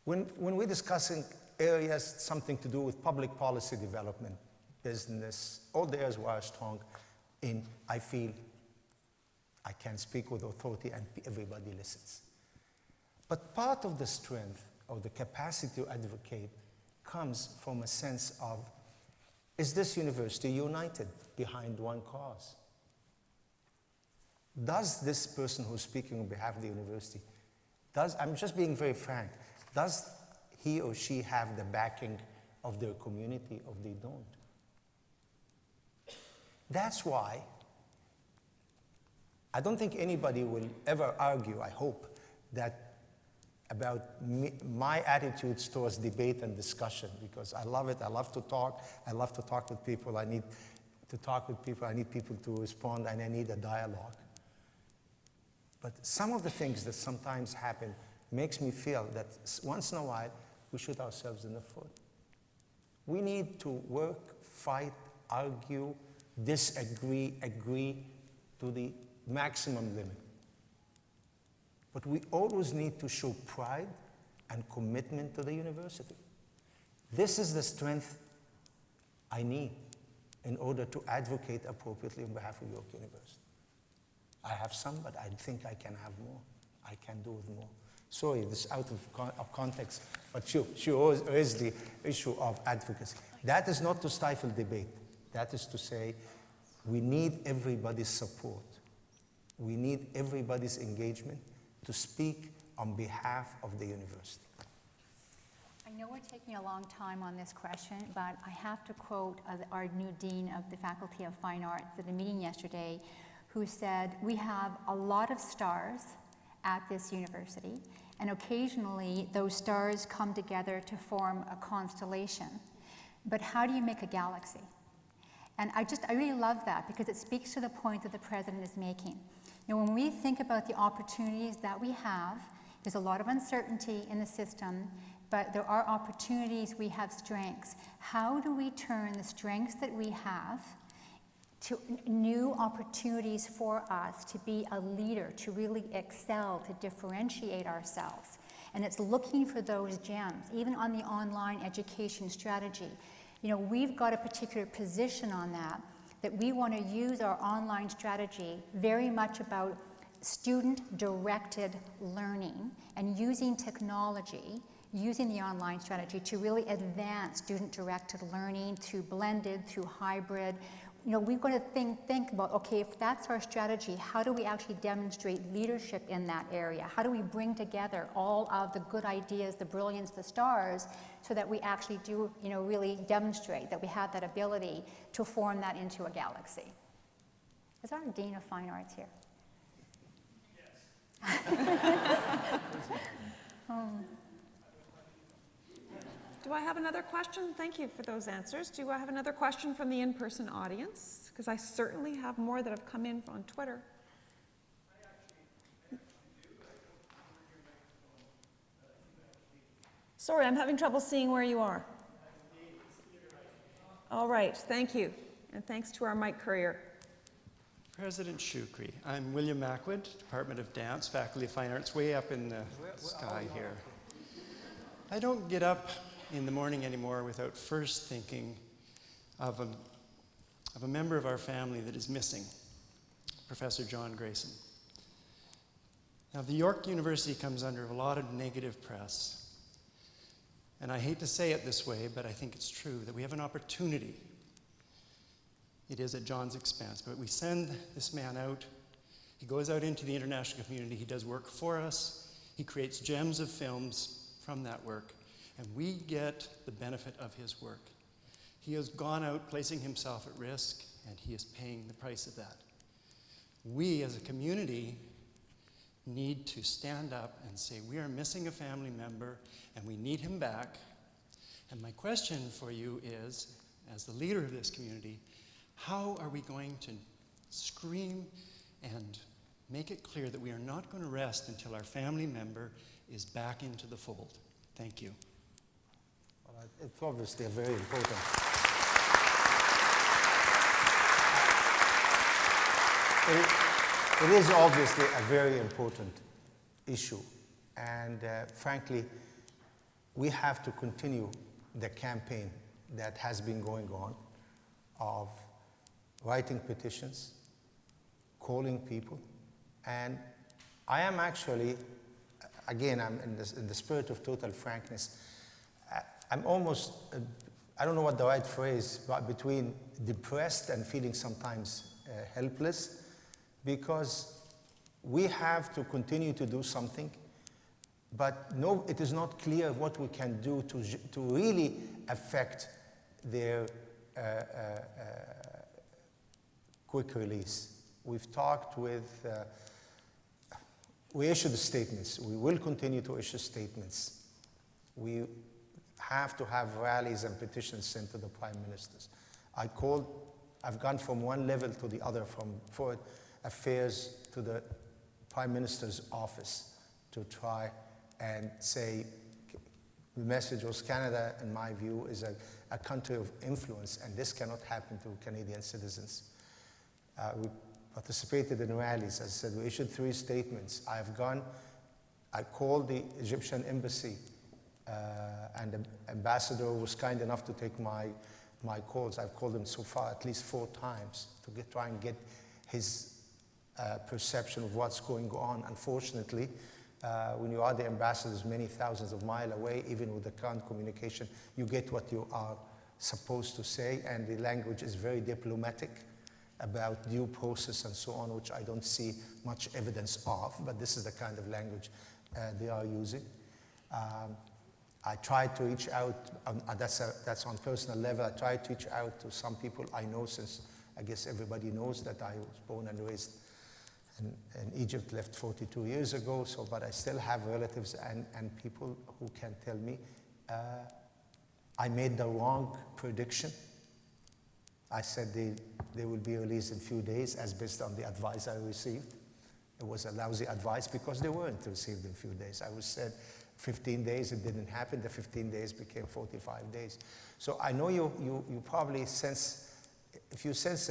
very. When we're discussing areas, something to do with public policy development, business, all the areas where I'm strong in, I feel I can speak with authority and everybody listens. But part of the strength or the capacity to advocate comes from a sense of, is this university united behind one cause? Does this person who's speaking on behalf of the university, I'm just being very frank, does he or she have the backing of their community or they don't? That's why I don't think anybody will ever argue, I hope, that about my attitudes towards debate and discussion, because I love it. I love to talk. I love to talk with people. I need to talk with people. I need people to respond, and I need a dialogue. But some of the things that sometimes happen makes me feel that once in a while, we shoot ourselves in the foot. We need to work, fight, argue, disagree, agree to the maximum limit. But we always need to show pride and commitment to the university. This is the strength I need in order to advocate appropriately on behalf of York University. I have some, but I think I can have more. I can do with more. Sorry, this is out of context, but she always raised the issue of advocacy. That is not to stifle debate. That is to say, we need everybody's support. We need everybody's engagement to speak on behalf of the university. I know we're taking a long time on this question, but I have to quote our new Dean of the Faculty of Fine Arts at a meeting yesterday, who said, we have a lot of stars at this university, and occasionally those stars come together to form a constellation. But how do you make a galaxy? And I really love that because it speaks to the point that the president is making. Now, when we think about the opportunities that we have, there's a lot of uncertainty in the system, but there are opportunities, we have strengths. How do we turn the strengths that we have to new opportunities for us to be a leader, to really excel, to differentiate ourselves? And it's looking for those gems, even on the online education strategy. You know, we've got a particular position on that we want to use our online strategy very much about student-directed learning and using technology, using the online strategy to really advance student-directed learning through blended, through hybrid. You know, we've got to think about, okay, if that's our strategy, how do we actually demonstrate leadership in that area? How do we bring together all of the good ideas, the brilliance, the stars, so that we actually do, you know, really demonstrate that we have that ability to form that into a galaxy? Is our Dean of Fine Arts here? Yes. Do I have another question? Thank you for those answers. Do I have another question from the in-person audience? Because I certainly have more that have come in on Twitter. Sorry, I'm having trouble seeing where you are. All right, thank you. And thanks to our mic courier. President Shoukri, I'm William Mackwood, Department of Dance, Faculty of Fine Arts, way up in the sky here. I don't get up in the morning anymore without first thinking of a member of our family that is missing, Professor John Grayson. Now, the York University comes under a lot of negative press, and I hate to say it this way, but I think it's true, that we have an opportunity. It is at John's expense, but we send this man out. He goes out into the international community. He does work for us. He creates gems of films from that work, and we get the benefit of his work. He has gone out placing himself at risk, and he is paying the price of that. We as a community need to stand up and say, we are missing a family member, and we need him back. And my question for you is, as the leader of this community, how are we going to scream and make it clear that we are not going to rest until our family member is back into the fold? Thank you. Well, it's obviously a very important. It is obviously a very important issue. And frankly, we have to continue the campaign that has been going on of writing petitions, calling people, and I am actually, again, I'm in the spirit of total frankness, I'm almost, I don't know what the right phrase, but between depressed and feeling sometimes helpless, because we have to continue to do something, but no, it is not clear what we can do to really affect their quick release. We've talked with, we issued statements. We will continue to issue statements. We have to have rallies and petitions sent to the prime ministers. I've gone from one level to the other, from foreign affairs to the prime minister's office to try and say, the message was Canada, in my view, is a country of influence, and this cannot happen to Canadian citizens. We participated in rallies. As I said, we issued 3 statements. I called the Egyptian embassy, and the ambassador was kind enough to take my calls. I've called him so far at least 4 times to try and get his perception of what's going on. Unfortunately, when you are the ambassadors many thousands of miles away, even with the current communication, you get what you are supposed to say, and the language is very diplomatic about due process and so on, which I don't see much evidence of, but this is the kind of language they are using. I tried to reach out, that's on personal level, I tried to reach out to some people I know, since I guess everybody knows that I was born and raised in Egypt, left 42 years ago, but I still have relatives and people who can tell me I made the wrong prediction. I said they will be released in a few days as based on the advice I received. It was a lousy advice because they weren't received in a few days. I was said 15 days, it didn't happen. The 15 days became 45 days. So I know you probably sense, if you sense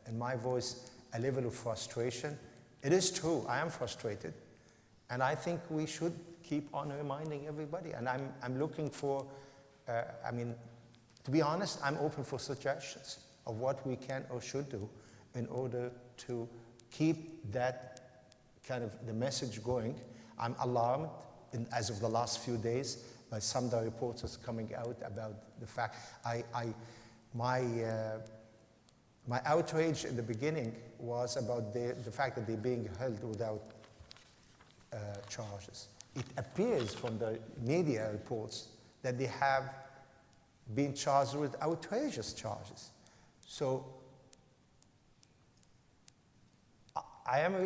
in my voice a level of frustration, it is true, I am frustrated. And I think we should keep on reminding everybody. And I'm looking for, to be honest, I'm open for suggestions of what we can or should do in order to keep that kind of the message going. I'm alarmed, as of the last few days, by some of the reports coming out about the fact. My outrage in the beginning was about the fact that they're being held without charges. It appears from the media reports that they have been charged with outrageous charges. So I don't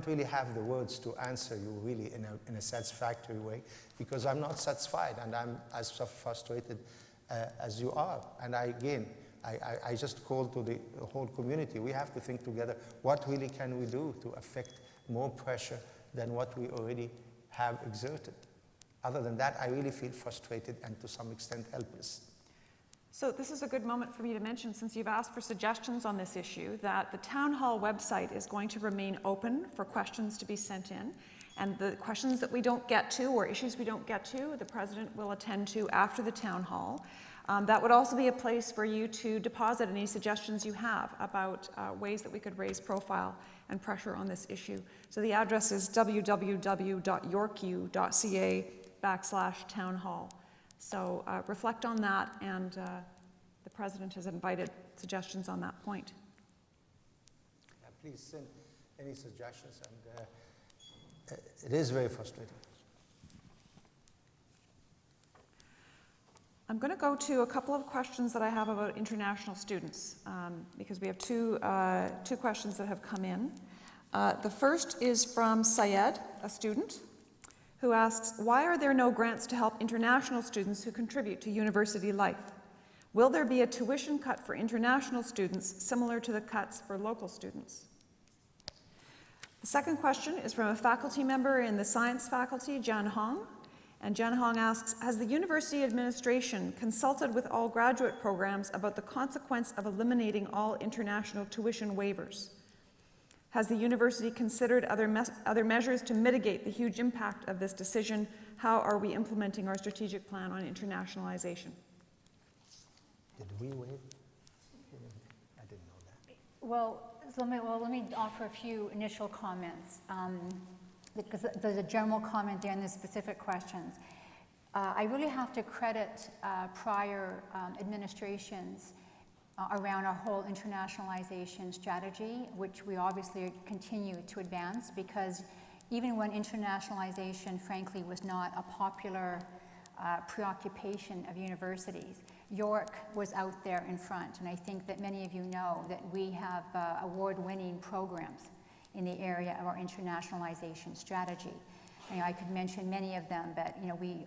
really have the words to answer you really in a satisfactory way, because I'm not satisfied and I'm as frustrated as you are. And I just call to the whole community. We have to think together, what really can we do to affect more pressure than what we already have exerted? Other than that, I really feel frustrated and to some extent helpless. So this is a good moment for me to mention, since you've asked for suggestions on this issue, that the Town Hall website is going to remain open for questions to be sent in. And the questions that we don't get to, or issues we don't get to, the President will attend to after the Town Hall. That would also be a place for you to deposit any suggestions you have about ways that we could raise profile and pressure on this issue. So the address is www.yorku.ca/townhall. So reflect on that, and the President has invited suggestions on that point. Yeah, please send any suggestions, and it is very frustrating. I'm going to go to a couple of questions that I have about international students, because we have two questions that have come in. The first is from Syed, a student, who asks, why are there no grants to help international students who contribute to university life? Will there be a tuition cut for international students similar to the cuts for local students? The second question is from a faculty member in the science faculty, Jan Hong. And Jan Hong asks, has the university administration consulted with all graduate programs about the consequence of eliminating all international tuition waivers? Has the university considered other measures to mitigate the huge impact of this decision? How are we implementing our strategic plan on internationalization? Did we waive? I didn't know that. Well, let me offer a few initial comments, because there's a general comment there and there's specific questions. I really have to credit prior administrations around our whole internationalization strategy, which we obviously continue to advance, because even when internationalization, frankly, was not a popular preoccupation of universities, York was out there in front. And I think that many of you know that we have award-winning programs in the area of our internationalization strategy. I could mention many of them, but we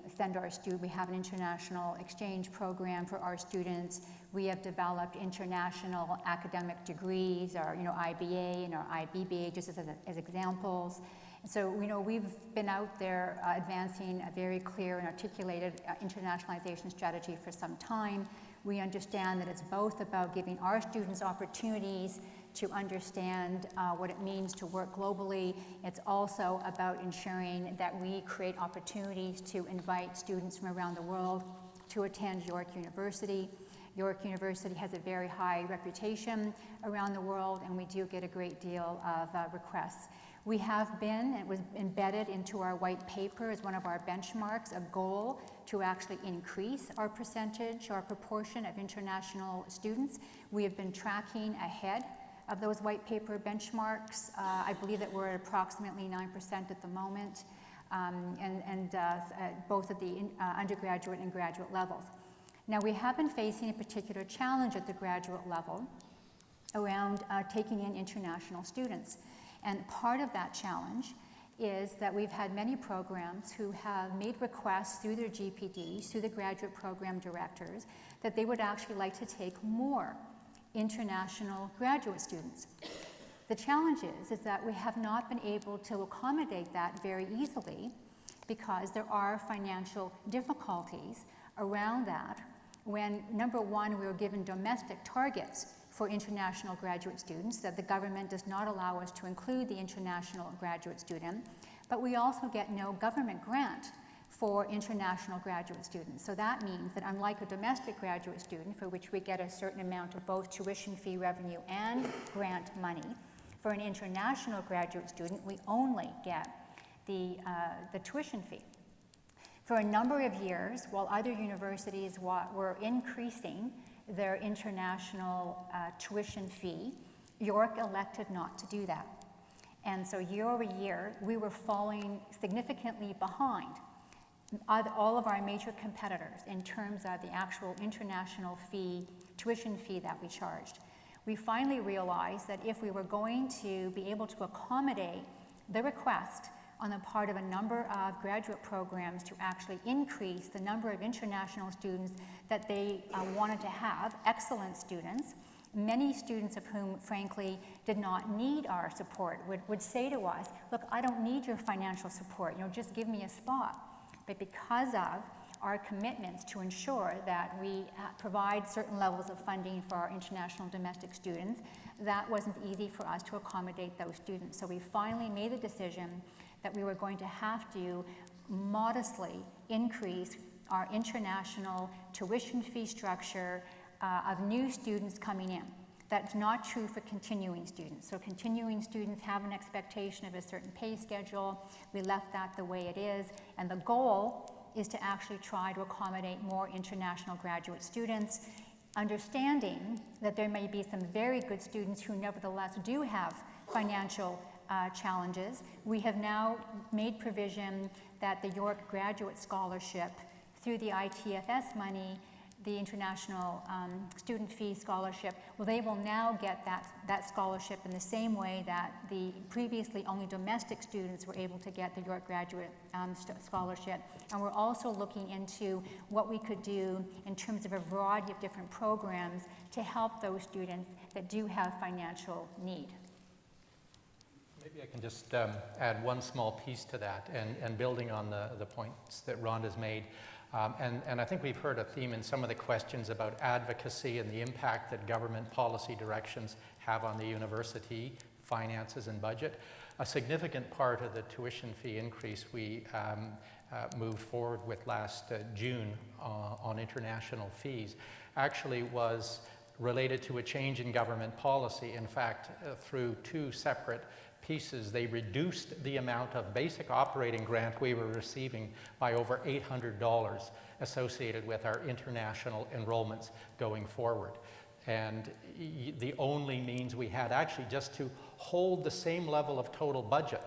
have an international exchange program for our students. We have developed international academic degrees, our IBA and our IBBA, just as examples. And so we've been out there advancing a very clear and articulated internationalization strategy for some time. We understand that it's both about giving our students opportunities to understand what it means to work globally. It's also about ensuring that we create opportunities to invite students from around the world to attend York University. York University has a very high reputation around the world, and we do get a great deal of requests. We have been, it was embedded into our white paper as one of our benchmarks, a goal to actually increase our percentage, our proportion of international students. We have been tracking ahead of those white paper benchmarks. I believe that we're at approximately 9% at the moment, both at the undergraduate and graduate levels. Now, we have been facing a particular challenge at the graduate level around taking in international students. And part of that challenge is that we've had many programs who have made requests through their GPDs, through the graduate program directors, that they would actually like to take more international graduate students. The challenge is that we have not been able to accommodate that very easily, because there are financial difficulties around that when, number one, we were given domestic targets for international graduate students, that the government does not allow us to include the international graduate student, but we also get no government grant for international graduate students. So that means that unlike a domestic graduate student, for which we get a certain amount of both tuition fee revenue and grant money, For an international graduate student, we only get the tuition fee. For a number of years, while other universities were increasing their international tuition fee, York elected not to do that. And so year over year, we were falling significantly behind all of our major competitors in terms of the actual international fee, tuition fee that we charged. We finally realized that if we were going to be able to accommodate the request on the part of a number of graduate programs to actually increase the number of international students that they wanted to have, excellent students, many students of whom, frankly, did not need our support, would say to us, look, I don't need your financial support, just give me a spot. But because of our commitments to ensure that we provide certain levels of funding for our international domestic students, that wasn't easy for us to accommodate those students. So we finally made the decision that we were going to have to modestly increase our international tuition fee structure of new students coming in. That's not true for continuing students. So continuing students have an expectation of a certain pay schedule. We left that the way it is, and the goal is to actually try to accommodate more international graduate students, understanding that there may be some very good students who nevertheless do have financial challenges. We have now made provision that the York Graduate Scholarship, through the ITFS money, the International Student Fee Scholarship, well, they will now get that scholarship in the same way that the previously only domestic students were able to get the York Graduate Scholarship. And we're also looking into what we could do in terms of a variety of different programs to help those students that do have financial need. Maybe I can just add one small piece to that, and building on the points that Rhonda's made. And I think we've heard a theme in some of the questions about advocacy and the impact that government policy directions have on the university finances and budget. A significant part of the tuition fee increase we moved forward with last June on international fees actually was related to a change in government policy. In fact, through two separate pieces, they reduced the amount of basic operating grant we were receiving by over $800 associated with our international enrollments going forward. And the only means we had actually just to hold the same level of total budget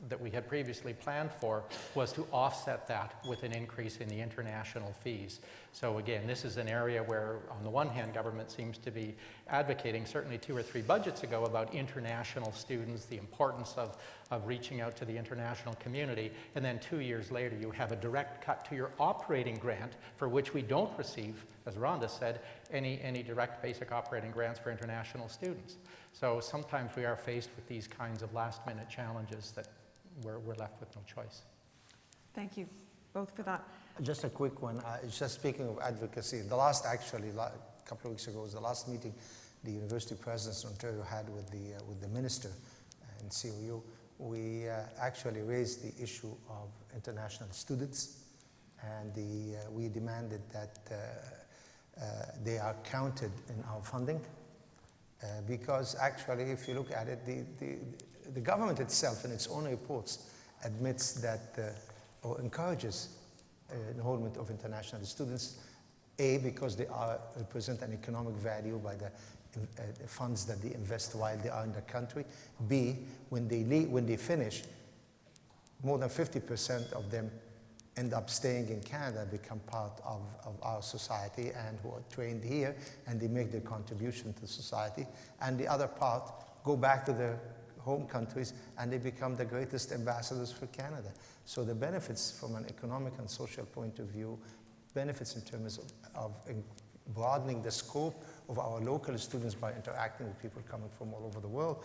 that we had previously planned for was to offset that with an increase in the international fees. So again, this is an area where, on the one hand, government seems to be advocating, certainly 2 or 3 budgets ago, about international students, the importance of reaching out to the international community, and then 2 years later you have a direct cut to your operating grant, for which we don't receive, as Rhonda said, any direct basic operating grants for international students. So sometimes we are faced with these kinds of last-minute challenges that we're left with no choice. Thank you both for that. Just a quick one. Just speaking of advocacy, the last, actually, a couple of weeks ago was the last meeting the university presidents in Ontario had with the minister and COU. We actually raised the issue of international students, and we demanded that they are counted in our funding, because actually, if you look at it, the government itself in its own reports admits that or encourages enrollment of international students, A, because they represent an economic value by the funds that they invest while they are in the country. B, when they finish, more than 50% of them end up staying in Canada, become part of our society, and who are trained here, and they make their contribution to society. And the other part go back to their home countries, and they become the greatest ambassadors for Canada. So the benefits from an economic and social point of view, benefits in terms of broadening the scope of our local students by interacting with people coming from all over the world,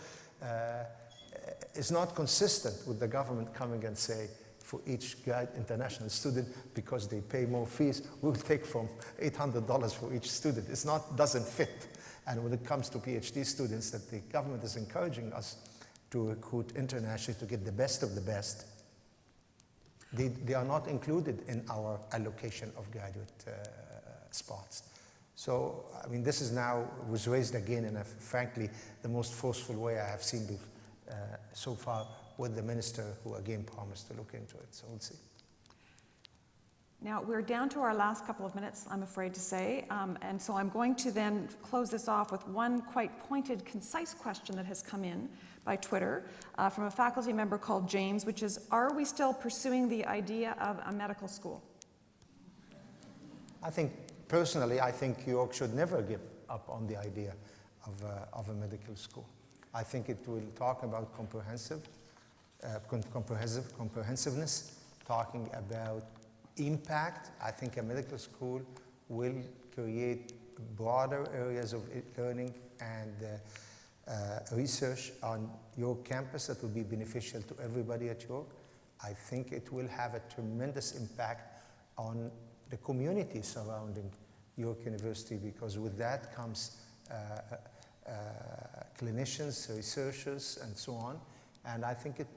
is not consistent with the government coming and say, for each international student, because they pay more fees, we'll take from $800 for each student. It's not, doesn't fit. And when it comes to PhD students, that the government is encouraging us to recruit internationally to get the best of the best, they are not included in our allocation of graduate spots. So, I mean, this is now, was raised again in a, frankly, the most forceful way I have seen so far with the minister who again promised to look into it. So we'll see. Now, we're down to our last couple of minutes, I'm afraid to say, and so I'm going to then close this off with one quite pointed, concise question that has come in by Twitter from a faculty member called James, which is, are we still pursuing the idea of a medical school? I think, personally, I think York should never give up on the idea of a medical school. I think it will talk about comprehensiveness, talking about impact. I think a medical school will create broader areas of learning and research on York campus that will be beneficial to everybody at York. I think it will have a tremendous impact on the community surrounding York University, because with that comes clinicians, researchers, and so on. And I think it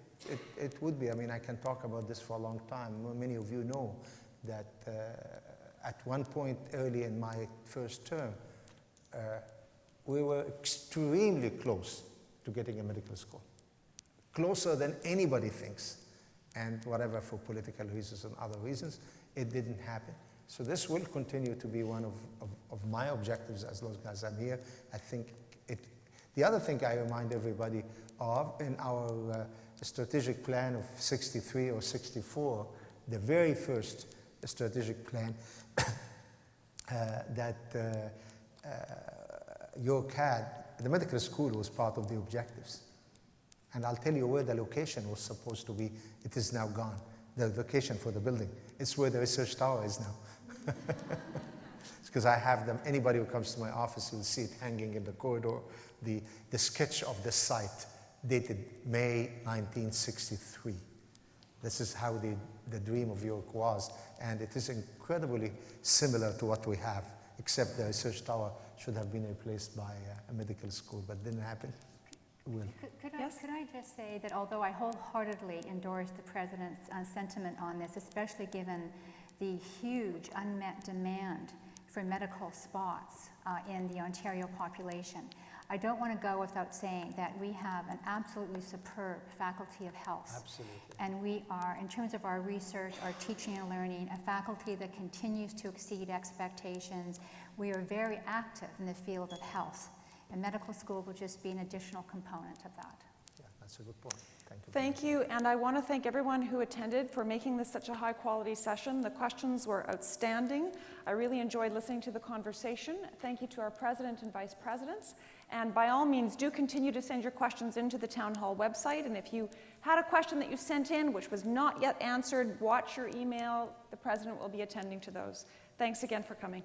would be. I mean, I can talk about this for a long time. Many of you know that at one point early in my first term, we were extremely close to getting a medical school. Closer than anybody thinks. And whatever, for political reasons and other reasons, it didn't happen. So this will continue to be one of my objectives as long as I'm here. I think the other thing I remind everybody of, in our strategic plan of 63 or 64, the very first strategic plan that York had, the medical school was part of the objectives. And I'll tell you where the location was supposed to be. It is now gone. The location for the building. It's where the research tower is now. It's because I have them. Anybody who comes to my office will see it hanging in the corridor. The sketch of the site dated May 1963. This is how the dream of York was. And it is incredibly similar to what we have, except the research tower should have been replaced by a medical school, but didn't happen. Could I just say that although I wholeheartedly endorse the President's sentiment on this, especially given the huge unmet demand for medical spots in the Ontario population, I don't want to go without saying that we have an absolutely superb faculty of health. Absolutely. And we are, in terms of our research, our teaching and learning, a faculty that continues to exceed expectations. We are very active in the field of health. And medical school will just be an additional component of that. Yeah, that's a good point. Thank you. Thank you, and I want to thank everyone who attended for making this such a high-quality session. The questions were outstanding. I really enjoyed listening to the conversation. Thank you to our President and Vice Presidents. And by all means, do continue to send your questions into the Town Hall website. And if you had a question that you sent in which was not yet answered, watch your email. The President will be attending to those. Thanks again for coming.